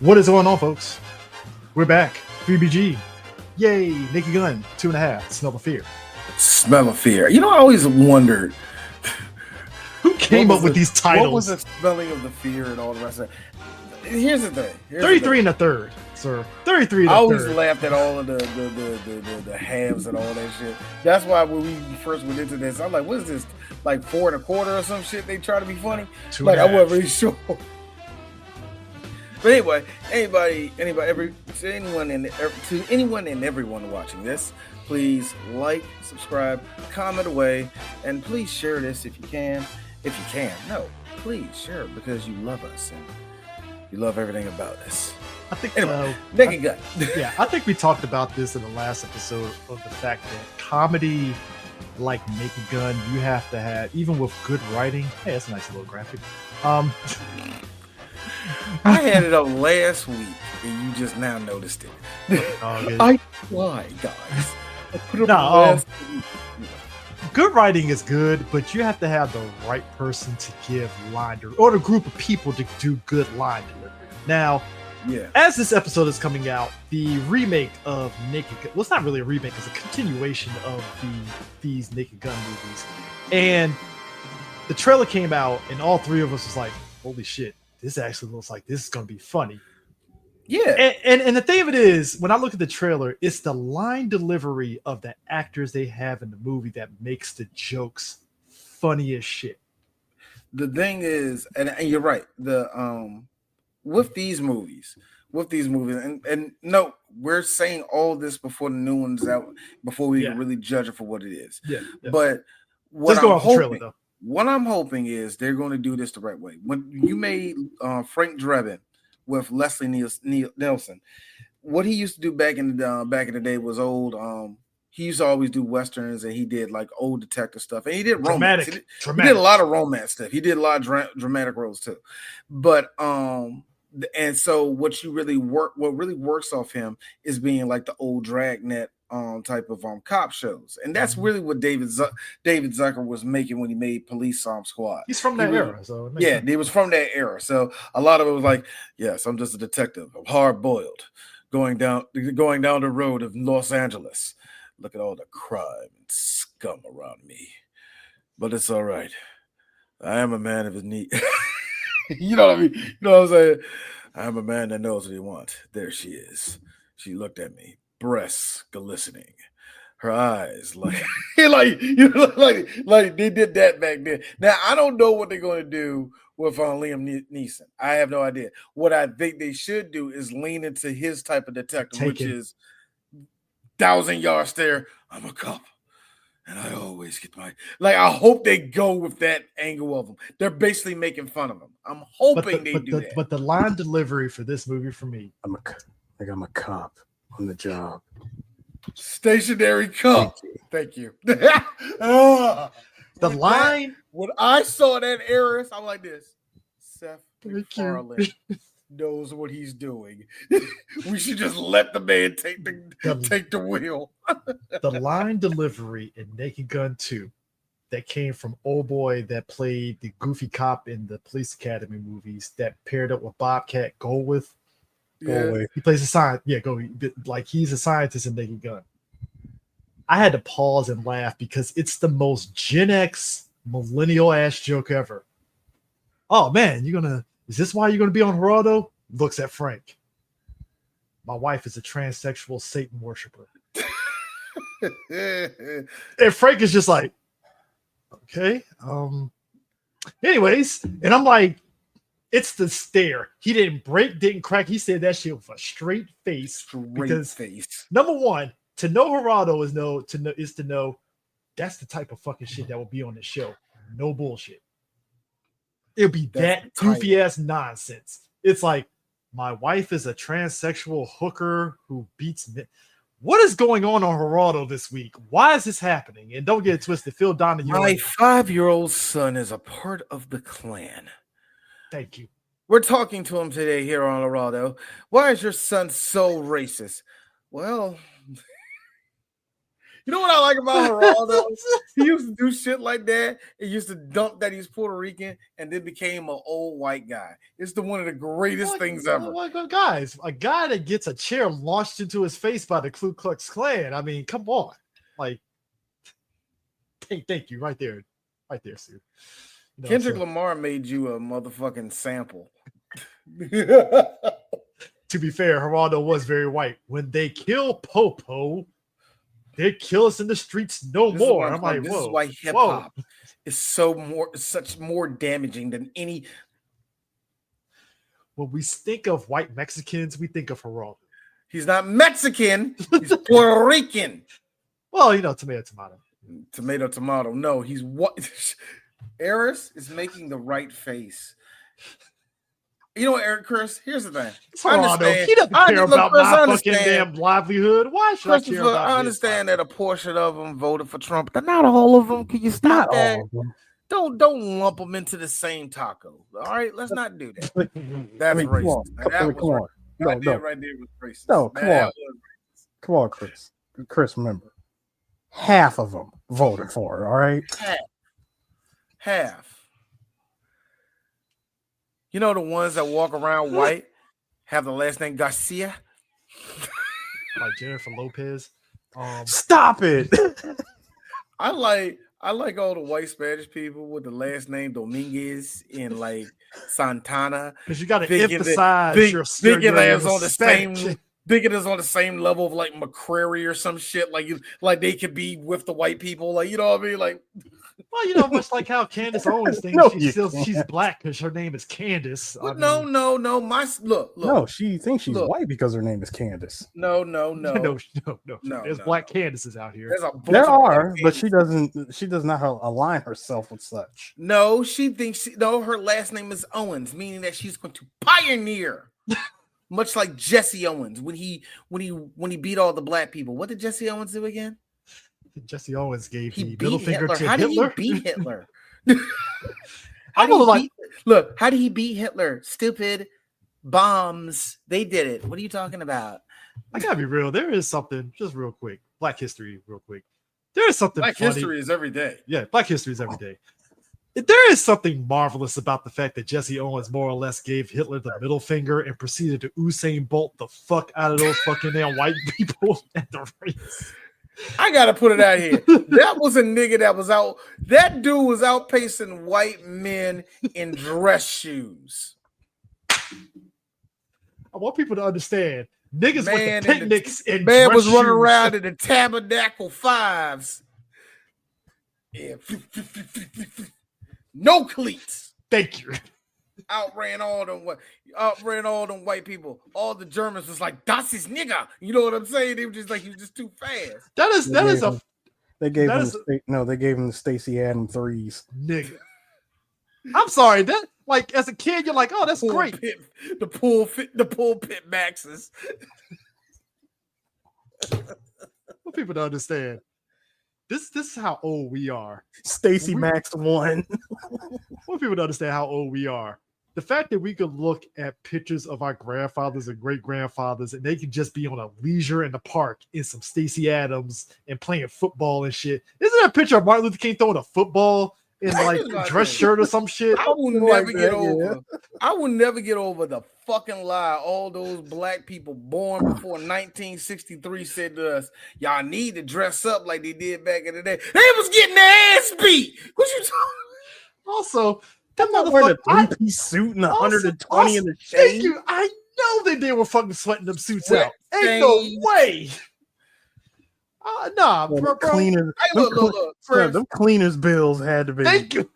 What is going on, folks? We're back. 3BG. Yay. Naked Gun. 2.5. Smell of Fear. Smell of Fear. You know, I always wondered who came up with these titles. What was the spelling of the fear and all the rest of it? Here's the thing. 33 and a third, sir. 33 and a third. I always laughed at all of the halves and all that shit. That's why when we first went into this, I'm like, what is this? Like 4 1/4 or some shit? They try to be funny. Like, I wasn't really sure. But anyway, to anyone and everyone watching this, please like, subscribe, comment away, and please share this if you can. Please share it because you love us and you love everything about us. I think Naked Gun. Yeah, I think we talked about this in the last episode of the fact that comedy like Naked Gun, you have to have, even with good writing. Hey, that's a nice little graphic. I had it up last week and you just now noticed it. I lied, guys. I put it up last week. Good writing is good, but you have to have the right person to give line or the group of people to do good line delivery. Now, as this episode is coming out, the remake of Naked Gun, well, it's not really a remake, it's a continuation of these Naked Gun movies. And the trailer came out, and all three of us was like, holy shit, this actually looks like this is going to be funny. Yeah. And the thing of it is, when I look at the trailer, it's the line delivery of the actors they have in the movie that makes the jokes funny as shit. The thing is, and you're right, with these movies, and no, we're saying all this before the new one's out, before we can really judge it for what it is. Yeah. But what I'm hoping is they're going to do this the right way. When you made Frank Drebin with Leslie Nielsen, what he used to do back in the day was old. He used to always do westerns, and he did like old detective stuff, and he did romance. He did a lot of romance stuff. He did a lot of dramatic roles too. But and so what really works off him is being like the old dragnet type of cop shows, and that's really what David Zucker was making when he made Police Squad. He's from that era, so he was from that era. So a lot of it was like, yes, I'm just a detective. I'm hard boiled, going down the road of Los Angeles. Look at all the crime and scum around me, but it's all right. I am a man of his need. You know what I mean? You know what I'm saying? I'm a man that knows what he wants. There she is. She looked at me. Breasts glistening, her eyes like like they did that back then. Now I don't know what they're going to do with Liam Neeson. I have no idea. What I think they should do is lean into his type of detective, which is 1,000-yard stare. I'm a cop, and I always get my I hope they go with that angle of him. They're basically making fun of him. I'm hoping they do that. But the line delivery for this movie for me, I'm a cop on the job. Stationary cop. Thank you. The line. When I saw that Eris, I'm like this. Seth MacFarlane knows what he's doing. We should just let the man take the wheel. The line delivery in Naked Gun 2 that came from old boy that played the goofy cop in the Police Academy movies that paired up with Bobcat Goldthwait. Yeah. He plays a scientist. Yeah, like he's a scientist in Naked Gun. I had to pause and laugh because it's the most Gen X millennial ass joke ever. Oh man, is this why you're gonna be on Geraldo? Looks at Frank. My wife is a transsexual Satan worshiper. And Frank is just like, okay. Anyways, and I'm like, it's the stare. He didn't break, didn't crack. He said that shit with a straight face. Number one, to know Geraldo is to know that's the type of fucking shit that will be on the show. No bullshit. It'll be that goofy ass nonsense. It's like, my wife is a transsexual hooker who beats men. What is going on Geraldo this week? Why is this happening? And don't get it twisted. Phil Donahue. My 5-year-old son is a part of the Klan. Thank you. We're talking to him today here on Geraldo. Why is your son so racist? Well, You know what I like about Geraldo? He used to do shit like that. He used to dump that he's Puerto Rican and then became an old white guy. It's one of the greatest things ever. Guys, a guy that gets a chair launched into his face by the Ku Klux Klan. I mean, come on. Like, thank you. Right there, Sue. You know, Kendrick Lamar made you a motherfucking sample. To be fair, Geraldo was very white. When they kill Popo, they kill us in the streets no more. I'm like, this whoa. This is why hip hop is such more damaging than any. When we think of white Mexicans, we think of Geraldo. He's not Mexican. He's Puerto Rican. Well, you know, tomato. No, he's what? Eris is making the right face. You know what, Eric Chris? Here's the thing. He doesn't care about my fucking damn livelihood. Why should I care about I understand that a portion of them voted for Trump, but not all of them. Can you stop that? Don't lump them into the same taco. All right, let's not do that. That's racist. Come on. Right there was racist. No, come on, Chris. Chris, remember, half of them voted for it. All right, half. You know the ones that walk around white have the last name Garcia, like Jennifer Lopez. Stop it! I like all the white Spanish people with the last name Dominguez and like Santana, because you got to emphasize your thinking that's on the same. Thinking is on the same level of like McCrary or some shit, like they could be with the white people, like, you know what I mean, like. Well, you know, much like how Candace Owens thinks she's black because her name is Candace. No. Look. No, she thinks she's white because her name is Candace. No. There's black Candaces out here. There are, but she does not align herself with such. No, she thinks her last name is Owens, meaning that she's going to pioneer. Much like Jesse Owens when he beat all the black people. What did Jesse Owens do again? Jesse Owens gave the middle finger to Hitler. How did he beat Hitler? How did he beat Hitler? Stupid bombs. They did it. What are you talking about? I gotta be real. There is something, just real quick. Black history, real quick. There is something. Black history is every day. Yeah, Black history is every day. There is something marvelous about the fact that Jesse Owens more or less gave Hitler the middle finger and proceeded to Usain Bolt the fuck out of those fucking damn white people at the race. I gotta put it out here. That was a nigga that was out. That dude was outpacing white men in dress shoes. I want people to understand. Niggas went to picnics and man was running around in the Tabernacle 5s. Yeah. No cleats. Thank you. Outran all them white people. All the Germans was like, "Das ist nigga." You know what I'm saying? They were just like, he was just too fast. They gave him the Stacey Adams threes. Nigga. I'm sorry. That, like, as a kid, you're like, oh, that's great. The pulpit maxes. For people to understand. This is how old we are. Stacy Max 1. Want people to understand how old we are. The fact that we could look at pictures of our grandfathers and great grandfathers, and they could just be on a leisure in the park in some Stacey Adams and playing football and shit. Isn't that a picture of Martin Luther King throwing a football in like a dress shirt or some shit? I will never get over. I will never get over the fucking lie all those black people born before 1963 said to us, y'all need to dress up like they did back in the day. They was getting their ass beat. What you talking? Also, that motherfucker, a three-piece suit and 120 in the shade. Thank you. I know that they were fucking sweating them suits out. Ain't no way. Nah, bro. Cleaners, them cleaners bills had to be. Thank you.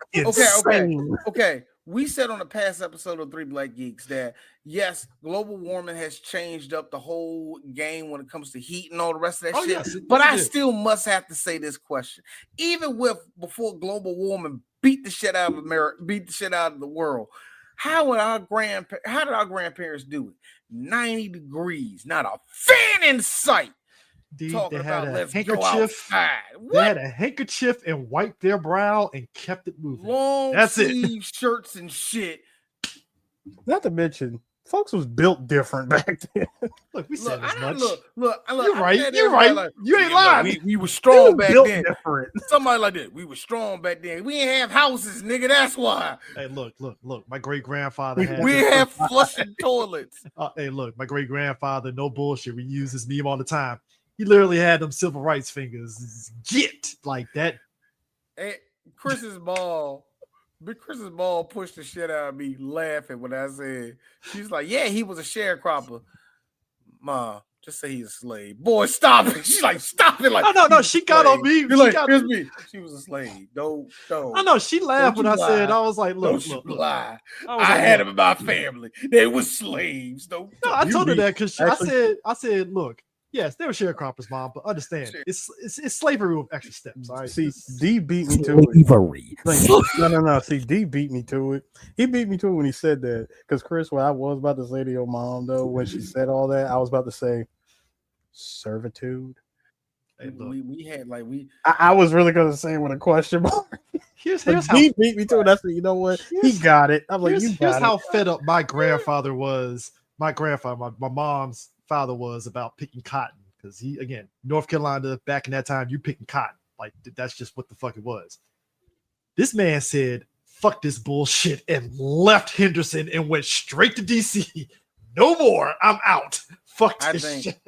Okay. We said on a past episode of Three Black Geeks that yes, global warming has changed up the whole game when it comes to heat and all the rest of that shit. Yes, but I still must have to say this question: even before global warming beat the shit out of America, beat the shit out of the world, how did our grandparents do it? 90 degrees, not a fan in sight. They had a handkerchief. They had a handkerchief and wiped their brow and kept it moving. Long sleeve shirts and shit. Not to mention, Folks was built different back then. Look, we said as much. Look, you're right. You're right. Like, you ain't lying. We were strong back then. Different. Somebody like that. We were strong back then. We didn't have houses, nigga. That's why. Hey, look. My great grandfather had. We have flushing toilets. Hey, look, my great grandfather. No bullshit. We use this meme all the time. He literally had them civil rights fingers. Get like that. Hey, Chris's ball pushed the shit out of me laughing when I said, she's like, yeah, he was a sharecropper. Ma, just say he's a slave. Boy, stop it. She's like, stop it. Like, no, she got on me. She's like, here's me. She was a slave. Don't. I know she laughed when I said, I was like, look. Lie. I had them in my family. They were slaves. I told her that because I said, look. Yes, they were sharecroppers, Mom, but understand it's slavery with extra steps. All right. See, D beat me to slavery. No. See, D beat me to it. He beat me to it when he said that. Because Chris, what I was about to say to your mom though, when she said all that, I was about to say servitude. Hey, we had like I was really gonna say with a question mark. Here's how he beat me to it. I said, you know what? He got it. I'm like, here's how fed up my grandfather was. My grandfather, my mom's father was about picking cotton because he, again, North Carolina back in that time, you picking cotton. Like that's just what the fuck it was. This man said, fuck this bullshit and left Henderson and went straight to DC. No more. I'm out. Fuck this shit.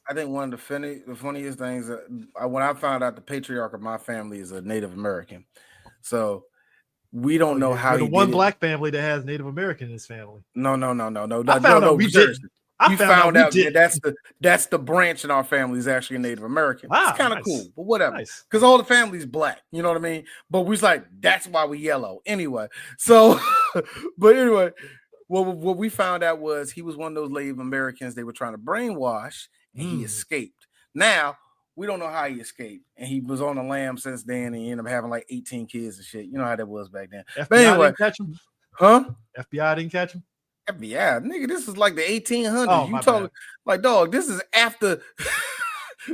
I think one of the funniest things when I found out the patriarch of my family is a Native American. So we don't know how the one black family that has Native American in his family. No. I found out we did. You found out that's the branch in our family is actually a Native American. Wow, it's kind of cool, but whatever. Because nice. all the family's black, you know what I mean? But we was like, that's why we yellow. Anyway, so but anyway, what we found out was he was one of those Native Americans they were trying to brainwash, and he escaped. Now we don't know how he escaped, and he was on the lam since then, and he ended up having like 18 kids and shit. You know how that was back then. FBI but anyway, didn't catch him? Huh? FBI didn't catch him? FBI, nigga, this is like the 1800s. Oh, you talking like, dog, this is after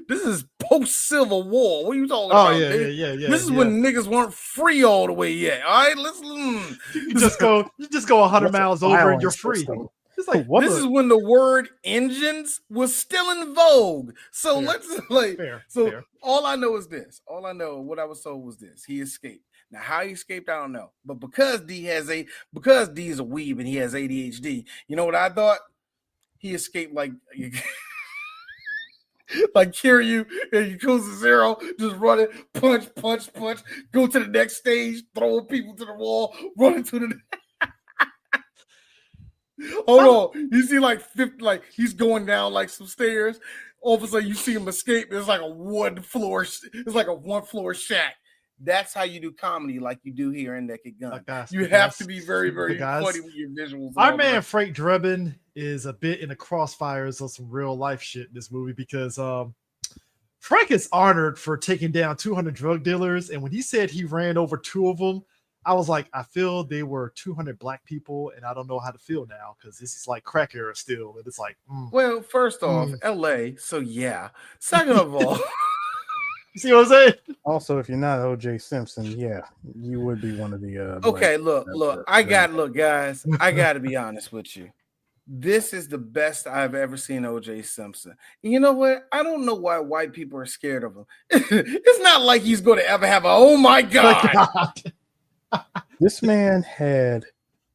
this is post-Civil War. What are you talking about? Yeah. This is when niggas weren't free all the way yet. All right, listen. You just go 100 miles over and you're free. It's like this is when the word engines was still in vogue. So let's like fair. All I know is this. All I know, what I was told was this. He escaped. Now, how he escaped, I don't know. But because D is a weeb and he has ADHD, you know what I thought? He escaped like Kiryu and he goes to zero, just running, punch, go to the next stage, throwing people to the wall, running to the Hold on. You see like he's going down like some stairs. All of a sudden you see him escape. It's like a one floor shack. That's how you do comedy, like you do here in Naked Gun. You have to be very, very funny with your visuals. Our man Frank Drebin is a bit in the crossfires of some real life shit in this movie because Frank is honored for taking down 200 drug dealers, and when he said he ran over 2 of them, I was like, I feel they were 200 black people, and I don't know how to feel now because this is like crack era still, and it's like, well, first off, LA, so yeah. Second of all. You see what I'm saying? Also, if you're not OJ Simpson, yeah, you would be one of the. Okay, look, guys. I got to be honest with you. This is the best I've ever seen OJ Simpson. And you know what? I don't know why white people are scared of him. It's not like he's going to ever have a. Oh my god! This man had.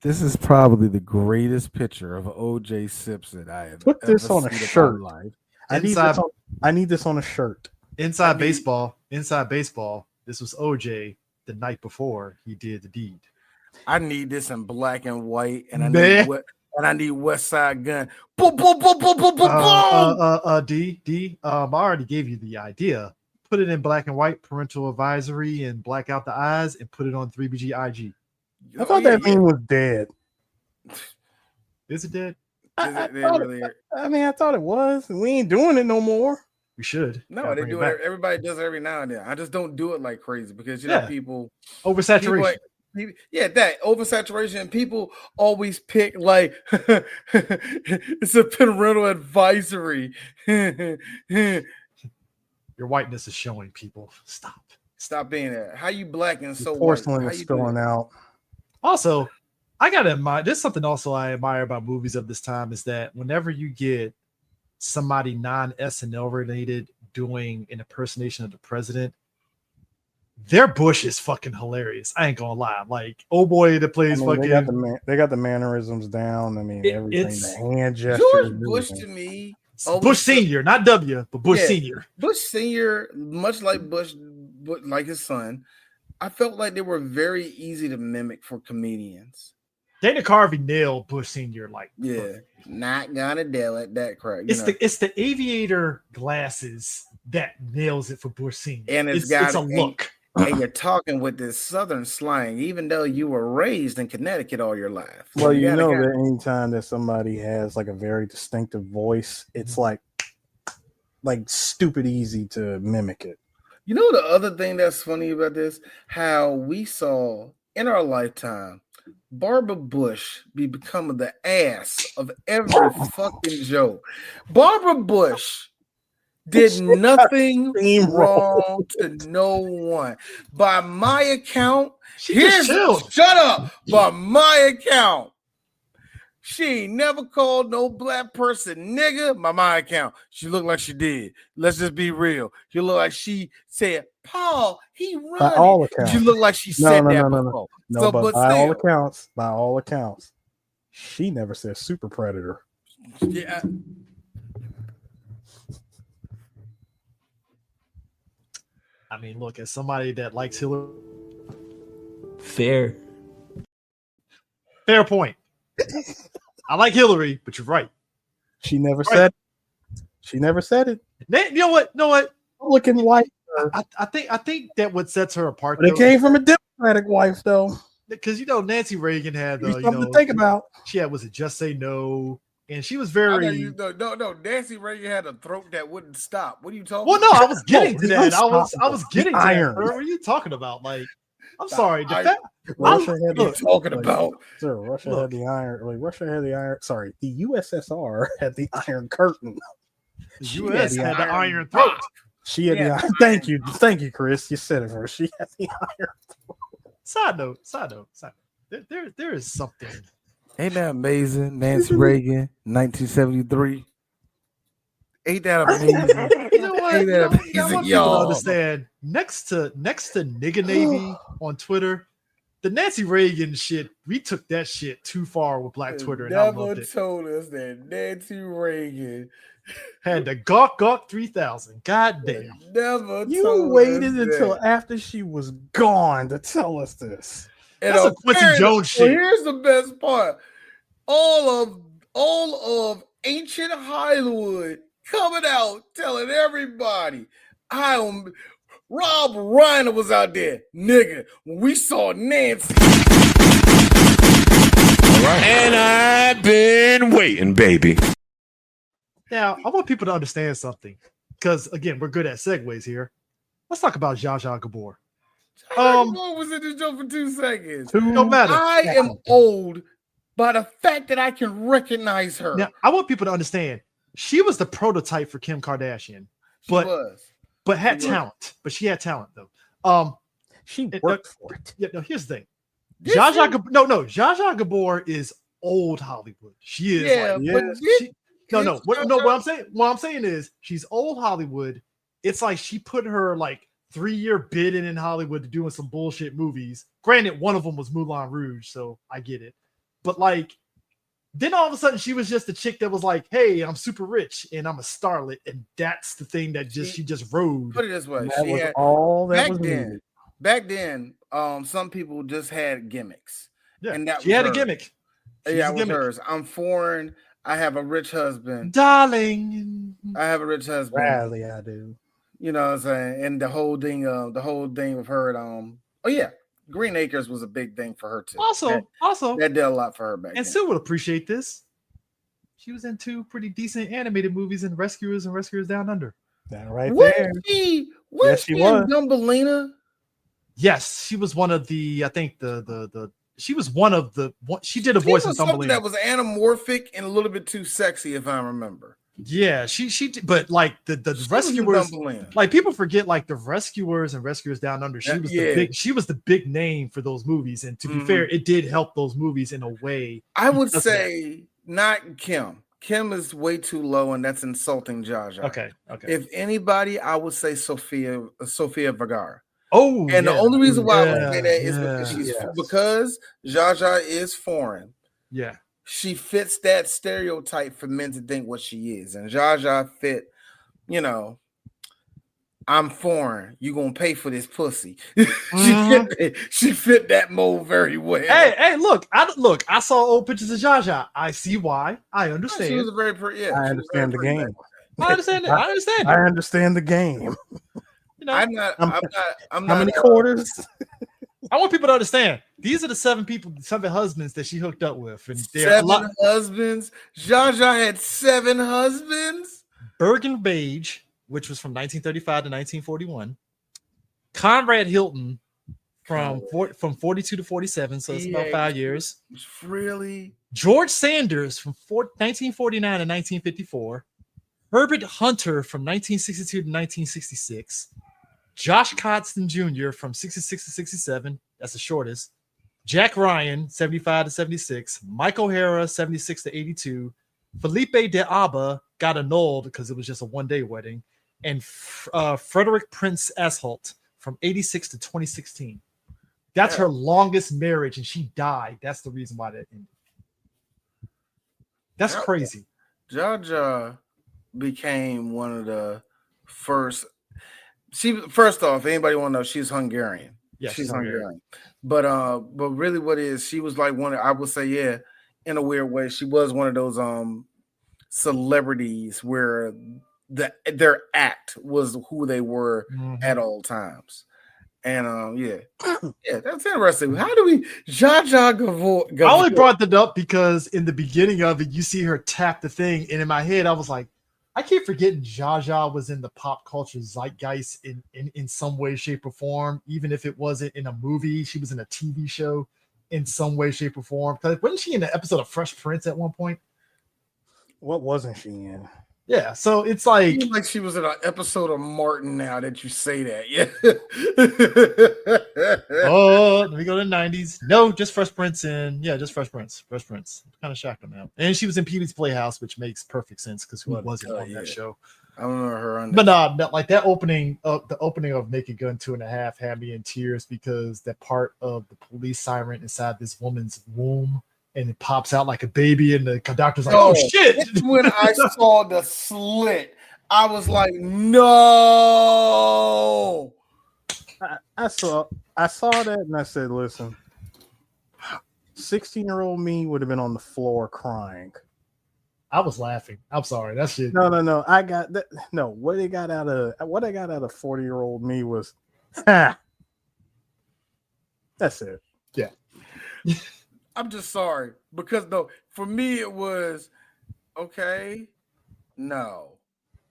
This is probably the greatest picture of OJ Simpson I have. Put this on a shirt. I need this on a shirt. Inside baseball, this was OJ the night before he did the deed. I need this in black and white, and I need West Side Gun. Boom, boom, boom, boom, boom, boom, boom. D. I already gave you the idea. Put it in black and white, parental advisory, and black out the eyes, and put it on 3BG IG. I thought that thing was dead. Is it dead? I thought it was. We ain't doing it no more. We should. No, they do it. Everybody does it every now and then. I just don't do it like crazy because people oversaturation. That oversaturation. And people always pick like it's a parental advisory. Your whiteness is showing, people. Stop being there. How you black and so porcelain is spilling out. Also, I gotta admire. There's something also I admire about movies of this time is that whenever you get somebody non-SNL related doing an impersonation of the president, their Bush is fucking hilarious. I ain't gonna lie. Like, oh boy, that plays fucking. They got the mannerisms down. I mean, everything. The hand gestures. George Bush to me. Bush Senior, not W, but Bush Senior. Bush Senior, much like Bush, like his son, I felt like they were very easy to mimic for comedians. Dana Carvey nailed Bush Senior, like not gonna do it. That crap. It's the aviator glasses that nails it for Bush Senior, and it's a look. And you're talking with this Southern slang, even though you were raised in Connecticut all your life. Well, you know that anytime that somebody has like a very distinctive voice, it's like stupid easy to mimic it. You know the other thing that's funny about this? How we saw in our lifetime Barbara Bush be becoming the ass of every fucking joke. Barbara Bush did nothing wrong to no one. By my account, shut up. By my account, she ain't never called no black person nigga. By my account, she looked like she did. Let's just be real. She looked like she said, "Paul, he run." By all accounts, she looked like she said that before. No, but by all accounts, she never said super predator. Yeah. I mean, look, as somebody that likes Hillary, fair point. I like Hillary, but you're right. She never said. She never said it. You know what? Looking white. I think that what sets her apart. But it came from a Democratic wife, though. Because Nancy Reagan had something to think about. She had Just Say No. And she was very no. Nancy Reagan had a throat that wouldn't stop. What are you talking? Well, no, I was getting to that. I was getting to iron. that. What are you talking about? Like, I'm sorry. Russia had Russia had the iron. Russia had the iron. Sorry, the USSR had the Iron Curtain. The US had the Iron Throat. She had the iron. Thank you, Chris. You said it first. She had the Iron Throat. Side note. There is something. Ain't that amazing? Nancy Reagan, 1973. Ain't that amazing? You know what? I want people to understand. Next to Nigga Navy on Twitter, the Nancy Reagan shit, we took that shit too far with Black Twitter. And never told us that Nancy Reagan had the Gawk 3000. God damn. You waited until after she was gone to tell us this. That's a Quincy Jones shit. Here's the best part. All of ancient Hollywood coming out telling everybody. Rob Reiner was out there. Nigga, when we saw Nancy. All right. And I've been waiting, baby. Now, I want people to understand something. Because, again, we're good at segues here. Let's talk about Zsa Zsa Gabor. What was in this joke for 2 seconds? No matter. I am old by the fact that I can recognize her. Now, I want people to understand she was the prototype for Kim Kardashian, but had talent. But she had talent though. She worked for it. Yeah. No, here's the thing. Zsa Zsa Gabor is old Hollywood. She is. What I'm saying is she's old Hollywood. It's like she put her 3-year bid in Hollywood to doing some bullshit movies. Granted, one of them was Moulin Rouge, so I get it. But then all of a sudden she was just a chick that was like, "Hey, I'm super rich and I'm a starlet," and that's the thing that she just rode. Put it this way: back then, some people just had gimmicks. Yeah, and that she had a gimmick. That was hers. I'm foreign. I have a rich husband, darling. I have a rich husband. Rarely I do. You know what I'm saying? And the whole thing of her. Green Acres was a big thing for her too. Also, that did a lot for her back then. And Sue would appreciate this. She was in 2 pretty decent animated movies in Rescuers and Rescuers Down Under. That there. Was she in Thumbelina? Yes, she was one of the. I think she was one of the. She did a voice in Thumbelina that was anamorphic and a little bit too sexy, if I remember. Yeah, she but like the rescuers, like people forget like the rescuers and rescuers down under. She was the big name for those movies, and to be fair, it did help those movies in a way. I would say not Kim. Kim is way too low, and that's insulting Jaja. Okay. If anybody, I would say Sofia Vergara. Oh, and the only reason why I would say that is because Jaja is foreign. Yeah. She fits that stereotype for men to think what she is. And Jaja fit, I'm foreign. You gonna pay for this pussy. She fit that mold very well. Hey, look, I saw old pictures of Jaja. I see why. I understand. She was a very pretty. I understand the game. I understand it. I understand. I understand the game. I'm not. How many quarters? I want people to understand. These are the seven husbands that she hooked up with, and seven husbands. Jaja had 7 husbands. Bergen Beige, which was from 1935 to 1941. Conrad Hilton from 42 to 47, so it's about 5 years. Really? George Sanders from 1949 to 1954. Herbert Hunter from 1962 to 1966. Josh Costin Jr. from 66 to 67. That's the shortest. Jack Ryan, 75 to 76. Mike O'Hara, 76 to 82. Felipe de Aba got annulled because it was just a one-day wedding. And Frederick Prince Asholt from 86 to 2016. That's her longest marriage, and she died. That's the reason why that ended. That's crazy. Jaja became one of the first. First off, anybody want to know, she's Hungarian. Yeah, she's Hungarian. But really, what is she was like one? I would say, in a weird way, she was one of those celebrities where their act was who they were at all times. And that's interesting. How do we Jaja Gavor? I only brought that up because in the beginning of it, you see her tap the thing, and in my head, I was like, I keep forgetting Jaja was in the pop culture zeitgeist in some way, shape, or form. Even if it wasn't in a movie, she was in a TV show in some way, shape, or form. Because wasn't she in an episode of Fresh Prince at one point? What wasn't she in? Yeah, so it's like she was in an episode of Martin. Now that you say that, yeah. Oh, let me go to the 90s. No, just Fresh Prince and just Fresh Prince. Fresh Prince. I'm kind of shocked on that. And she was in Pee-wee's Playhouse, which makes perfect sense because who wasn't on that show? I remember her on that. But like that opening of Naked Gun 2.5 had me in tears because that part of the police siren inside this woman's womb. And it pops out like a baby, and the doctor's like, "Oh shit!" When I saw the slit, I was like, "No!" I saw that, and I said, "Listen, 16-year-old me would have been on the floor crying." I was laughing. I'm sorry. That shit. No. I got that. No, what I got out of 40-year-old me was, ha. That's it. Yeah. I'm just sorry because for me it was okay. No.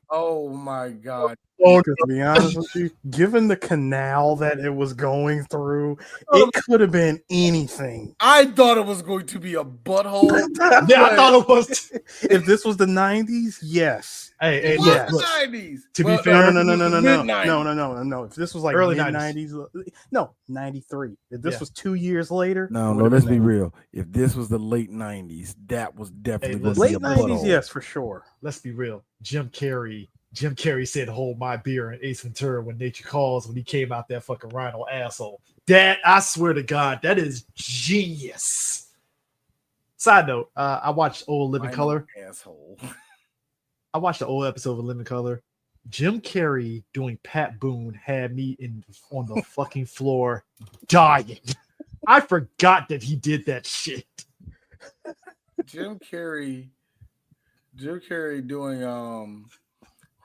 Oh my God. To be honest with you, given the canal that it was going through, it could have been anything. I thought it was going to be a butthole. Yeah, I thought it was. If this was the 90s, yes. Hey, yes. The 90s. To be fair, no. If this was like early mid-90s, no, 93. If this was 2 years later, no. Let's be real. If this was the late 90s, that was definitely late 90s. Yes, for sure. Let's be real. Jim Carrey said, "Hold my beer" in Ace Ventura when Nature Calls when he came out that fucking rhino asshole. That, I swear to God, that is genius. Side note, I watched old Living Color. Asshole. I watched the old episode of Living Color. Jim Carrey doing Pat Boone had me on the fucking floor dying. I forgot that he did that shit. Jim Carrey doing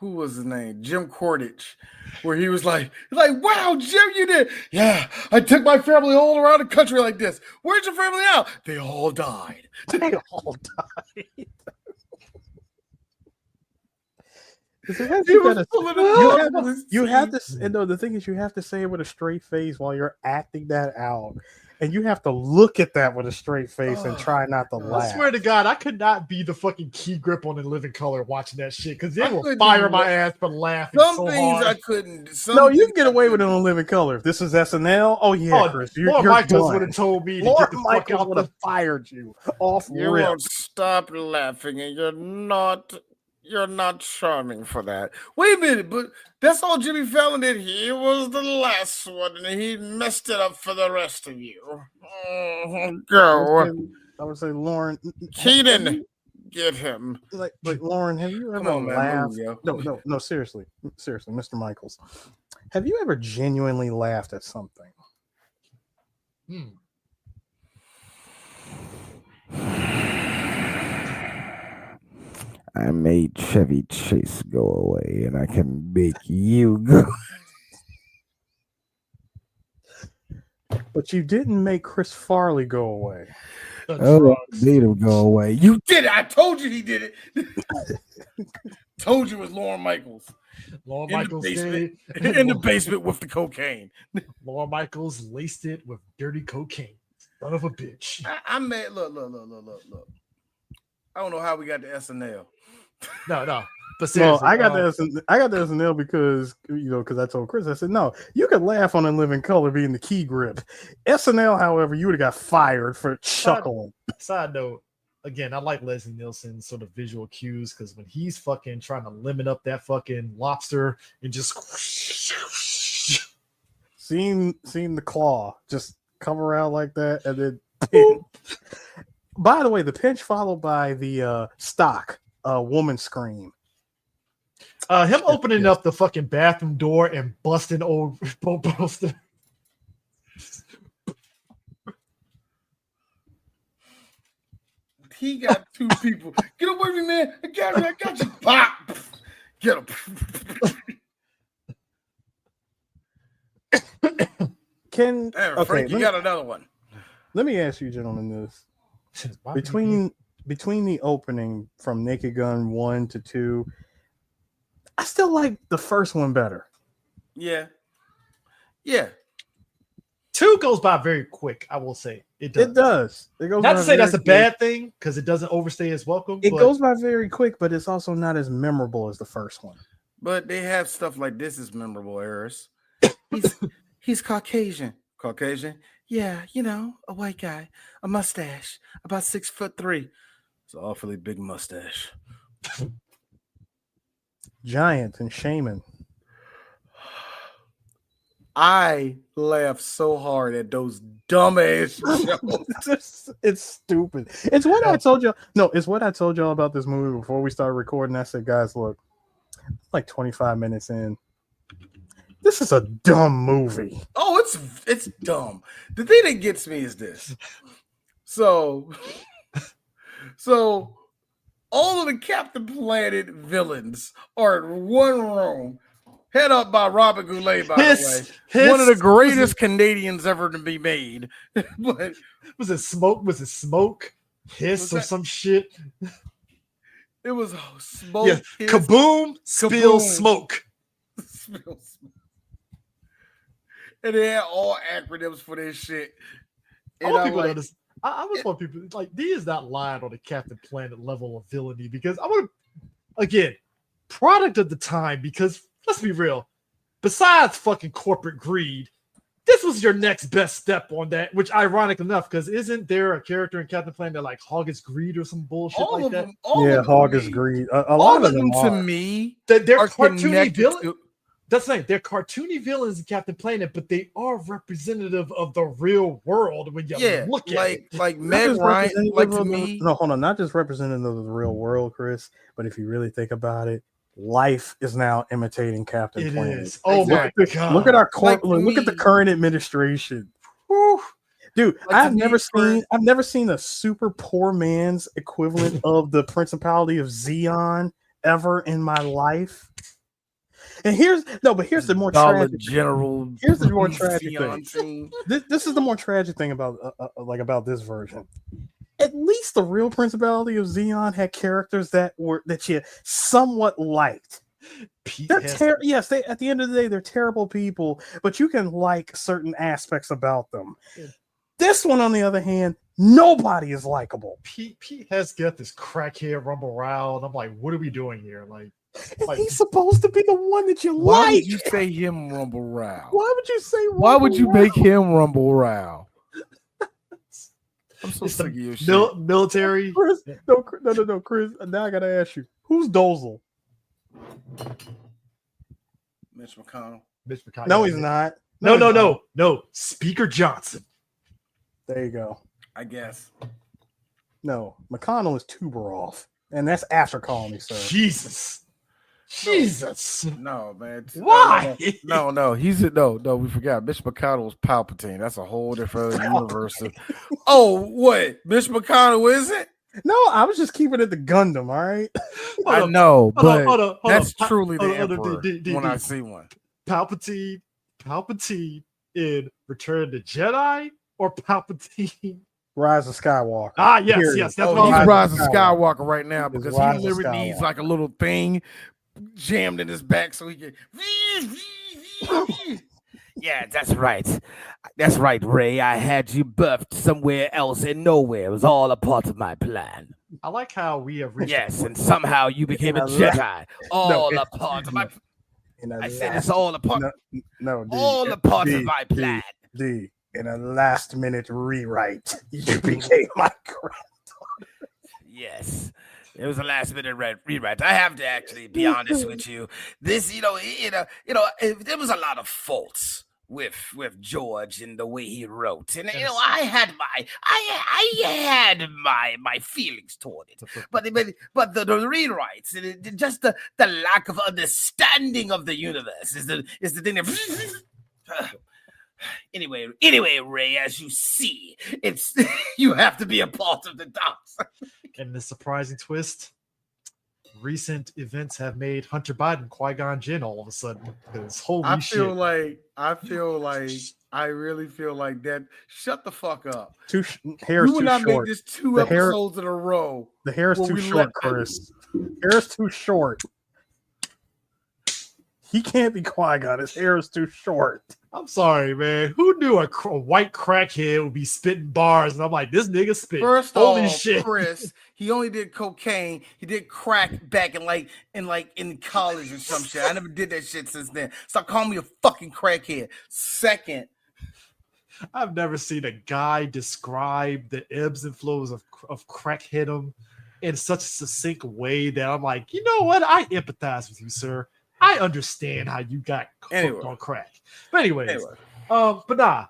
who was his name? Jim Cordich, where he was like, wow, Jim, you did. Yeah, I took my family all around the country like this. Where's your family now? They all died. They all died. You have to. And no, the thing is, you have to say it with a straight face while you're acting that out. and you have to look at that with a straight face and try not to laugh. I swear to God, I could not be the fucking key grip on In Living Color watching that shit because they will fire my ass for laughing some so things hard. I couldn't. No, you can get away with it on Living Color. If this is SNL, oh yeah, Chris, Lord Michaels would have told me to Lord get the Michaels fuck out. would have fired you off You rip. won't stop laughing, and you're not charming for that. Wait a minute, but that's all Jimmy Fallon did. He was the last one, and he messed it up for the rest of you. Go. I would say, Lauren. Keaton, get him. Like Lauren, have you ever Come on, man, laughed? move, No, seriously, Mr. Michaels. Have you ever genuinely laughed at something? I made Chevy Chase go away, and I can make you go. But you didn't make Chris Farley go away. Oh, I made him go away. You did it. I told you he did it. Told you it was Lauren Michaels. Lauren Michaels in the basement with the cocaine. Lauren Michaels laced it with dirty cocaine. Son of a bitch. I made look. I don't know how we got to SNL. No. But seriously, I got the SNL because I told Chris, I said, no, you could laugh on In Living Color being the key grip. SNL, however, you would have got fired for chuckling. Side note, again, I like Leslie Nielsen's sort of visual cues because when he's fucking trying to limit up that fucking lobster and just seeing the claw just come around like that and then pinch. By the way, the pinch followed by the stock woman scream. Him opening up the fucking bathroom door and busting old Bolster. He got two people. Get away from me, man. I got you. Pop. Get him. Frank, you got another one. Let me ask you, gentlemen, this. Between the opening from Naked Gun 1 to 2, I still like the first one better. Yeah. 2 goes by very quick, I will say. It does. It goes not to say that's a bad thing, because it doesn't overstay its welcome. It goes by very quick, but it's also not as memorable as the first one. But they have stuff like this is memorable, Eris. He's Caucasian. Caucasian? Yeah, a white guy, a mustache, about 6'3". It's an awfully big mustache. Giant and shaman. I laugh so hard at those dumbass jokes. It's stupid. It's what I told you. No, it's what I told y'all about this movie before we started recording. I said, guys, look, like 25 minutes in. This is a dumb movie. Oh, it's dumb. The thing that gets me is this. So all of the Captain Planet villains are in one room, head up by Robert Goulet, by the way. One of the greatest Canadians ever to be made. But was it Smoke? Was it Smoke? Hiss or some shit? It was Smoke. Yeah. Hiss, kaboom, spill, smoke. Spill, smoke. And they had all acronyms for this shit. And I want people to I just want people like D is not lying on the Captain Planet level of villainy because I want to again product of the time because let's be real, besides fucking corporate greed, this was your next best step on that. Which ironic enough, because isn't there a character in Captain Planet that like Hog's greed or some bullshit all like of that? Them, all yeah, of them Hog's greed. A lot all of them to me they're are cartoony villains. to... That's the thing. They're cartoony villains in Captain Planet, but they are representative of the real world when you look at it. Like Meg Ryan, like to me. No, hold on. Not just representative of the real world, Chris, but if you really think about it, life is now imitating Captain Planet. Is. Oh my God. Look at our look at the current administration. Whew. Dude, I've never seen a super poor man's equivalent of the Principality of Zeon ever in my life. And here's the more tragic general. Here's the more tragic thing. This is the more tragic thing about this version. At least the real Principality of Zeon had characters that you somewhat liked. Yes, they at the end of the day they're terrible people, but you can like certain aspects about them. This one, on the other hand, nobody is likable. Pete has got this crackhead rumble round. I'm like, what are we doing here? Like he's supposed to be the one that you Why like. would you say him rumble round? Why would you say rumble Why would you round? make him rumble round? I'm so it's sick of your shit. Military. Chris, no, Chris. Now I gotta ask you, who's Dozel? Mitch McConnell. No, he's not. No. Speaker Johnson. There you go. I guess. No, McConnell is Tuberoff, and that's after Colony, sir. Jesus. No, man. Why? No. He's no. We forgot. Mitch McConnell was Palpatine. That's a whole different universe. What? Mitch McConnell is it? No, I was just keeping it the Gundam. All right. I know, but hold on. that's truly the Hold on, Emperor when I see one. Palpatine in Return of the Jedi or Palpatine? Rise of Skywalker. Yes. That's what He's I'm Rise of Skywalker right now because he Rise of literally Skywalker. needs like a little thing jammed in his back so he can. Yeah, that's right. That's right, Ray. I had you buffed somewhere else and nowhere. It was all a part of my plan. I like how we have reached. Yes, and somehow you became a Jedi. All a part of my. I said it's all a part. All a part of my plan. D. In a last-minute rewrite, you became my granddaughter. Yes. It was a last minute rewrite. I have to actually be honest with you. This, there was a lot of faults with George and the way he wrote, and I had my feelings toward it. But the rewrites, just the lack of understanding of the universe is the thing that. Anyway, Ray, as you see, it's you have to be a part of the dance. And the surprising twist, recent events have made Hunter Biden Qui-Gon Jinn all of a sudden. Because holy shit. I really feel like that. Shut the fuck up. Hair's too not short. make this two episodes in a row. The hair is too short, Chris. Hair is too short. He can't be Qui-Gon. His hair is too short. I'm sorry, man. Who knew a white crackhead would be spitting bars? And I'm like, this nigga spit. First holy off, shit, Chris, he only did cocaine. He did crack back in college or some shit. I never did that shit since then. Stop calling me a fucking crackhead. Second, I've never seen a guy describe the ebbs and flows of crackheadom in such a succinct way that I'm like, you know what? I empathize with you, sir. I understand how you got hooked on crack. But anyways, but nah.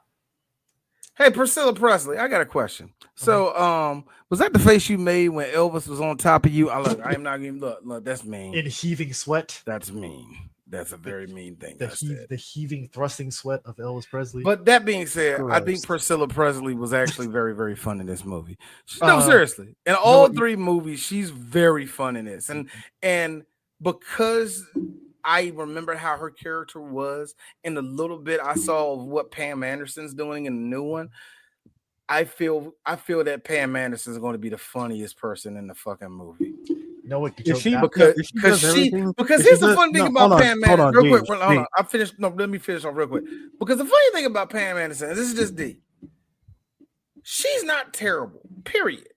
Hey, Priscilla Presley, I got a question. So, was that the face you made when Elvis was on top of you? I am not even look. That's mean. In heaving sweat. That's mean. That's a very mean thing. The heaving, thrusting sweat of Elvis Presley. But that being said, I think Priscilla Presley was actually very, very fun in this movie. No, seriously. In all three movies, she's very fun in this, and because I remember how her character was in the little bit I saw of what Pam Anderson's doing in the new one. I feel that Pam Anderson is going to be the funniest person in the fucking movie. No, because here's the funny thing about Pam Anderson. Real quick, hold on. I finished. No, let me finish off real quick. Because the funny thing about Pam Anderson, this is just D. She's not terrible. Period.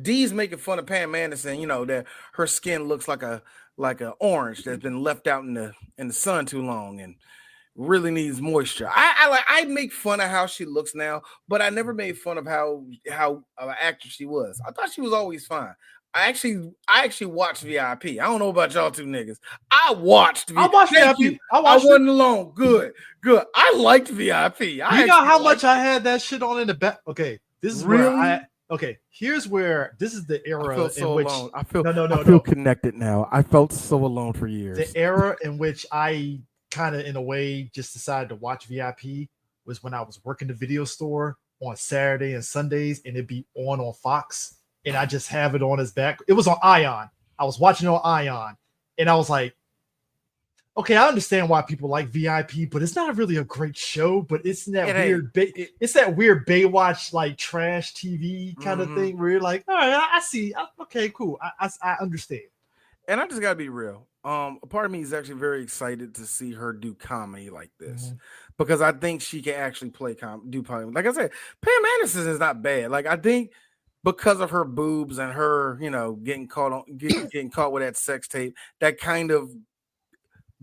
D's making fun of Pam Anderson. You know that her skin looks like a orange that's been left out in the sun too long and really needs moisture. I make fun of how she looks now, but I never made fun of how an actress she was. I thought she was always fine. I actually watched VIP. I don't know about y'all two niggas. I watched VIP. I wasn't alone. Good. I liked VIP. You know how much I had that shit on in the back? Okay, this is really. Here's where this is the era alone. I feel connected now. I felt so alone for years. The era in which I kind of, in a way, just decided to watch VIP was when I was working the video store on Saturday and Sundays, and it'd be on Fox, and I just have it on his back. It was on Ion. I was watching it on Ion, and I was like, okay, I understand why people like VIP, but it's not really a great show. But it's that it's that weird Baywatch like trash TV kind of thing where you're like, all right, I see. Okay, cool. I understand. And I just gotta be real. A part of me is actually very excited to see her do comedy like this because I think she can actually do comedy. Like I said, Pam Anderson is not bad. Like I think because of her boobs and her, getting caught with that sex tape, that kind of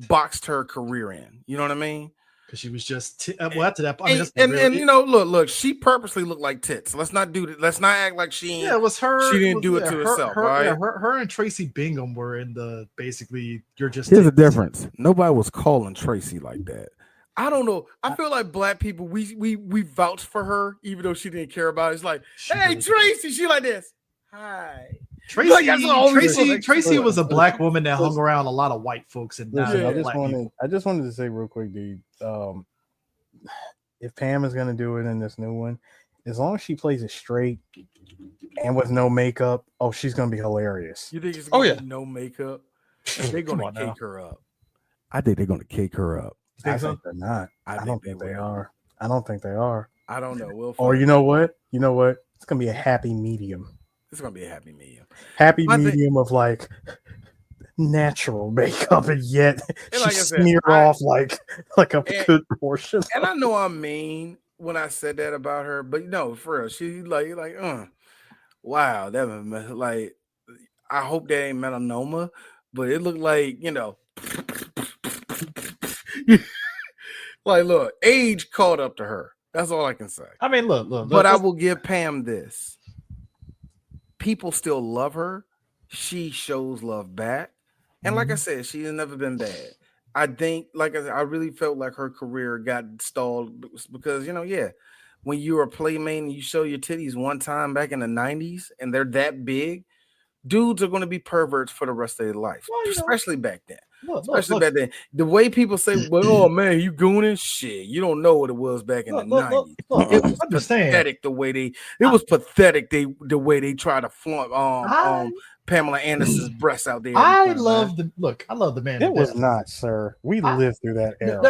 boxed her career in. You know what I mean? Because she was just after that. I mean, look, she purposely looked like tits. Let's not do that. Let's not act like she. Yeah, it was her. She didn't do it to herself. Right? Yeah, her and Tracy Bingham were in the basically. You're just. Here's the difference. Nobody was calling Tracy like that. I don't know. I feel like black people we vouch for her even though she didn't care about it. It's like, hey, Tracy, she like this. Hi. Tracy was a black woman that hung around a lot of white folks and I just wanted to say real quick, dude. If Pam is gonna do it in this new one, as long as she plays it straight and with no makeup, she's gonna be hilarious. You think it's gonna be no makeup? They're gonna cake her up. I think they're gonna cake her up. I think they're not. I don't think they are. I don't think they are. I don't know. Or you know what? It's gonna be a happy medium. It's gonna be a happy medium. Medium of like natural makeup, and yet she's smeared off like a good portion. And I know I'm mean when I said that about her, but for real, she wow, that like I hope that ain't melanoma, but it looked like like look, age caught up to her. That's all I can say. I mean, look. But I will give Pam this. People still love her. She shows love back. And like I said, she has never been bad. I think, like I said, I really felt like her career got stalled because, when you're a playmate and you show your titties one time back in the 90s and they're that big, dudes are going to be perverts for the rest of their life, especially back then. Back then. The way people say, well, oh man, you gooning? Shit, you don't know what it was back in the 90s. It was pathetic the way the way they try to flaunt Pamela Anderson's breasts out there. I love the man. It was not, sir. We lived through that era.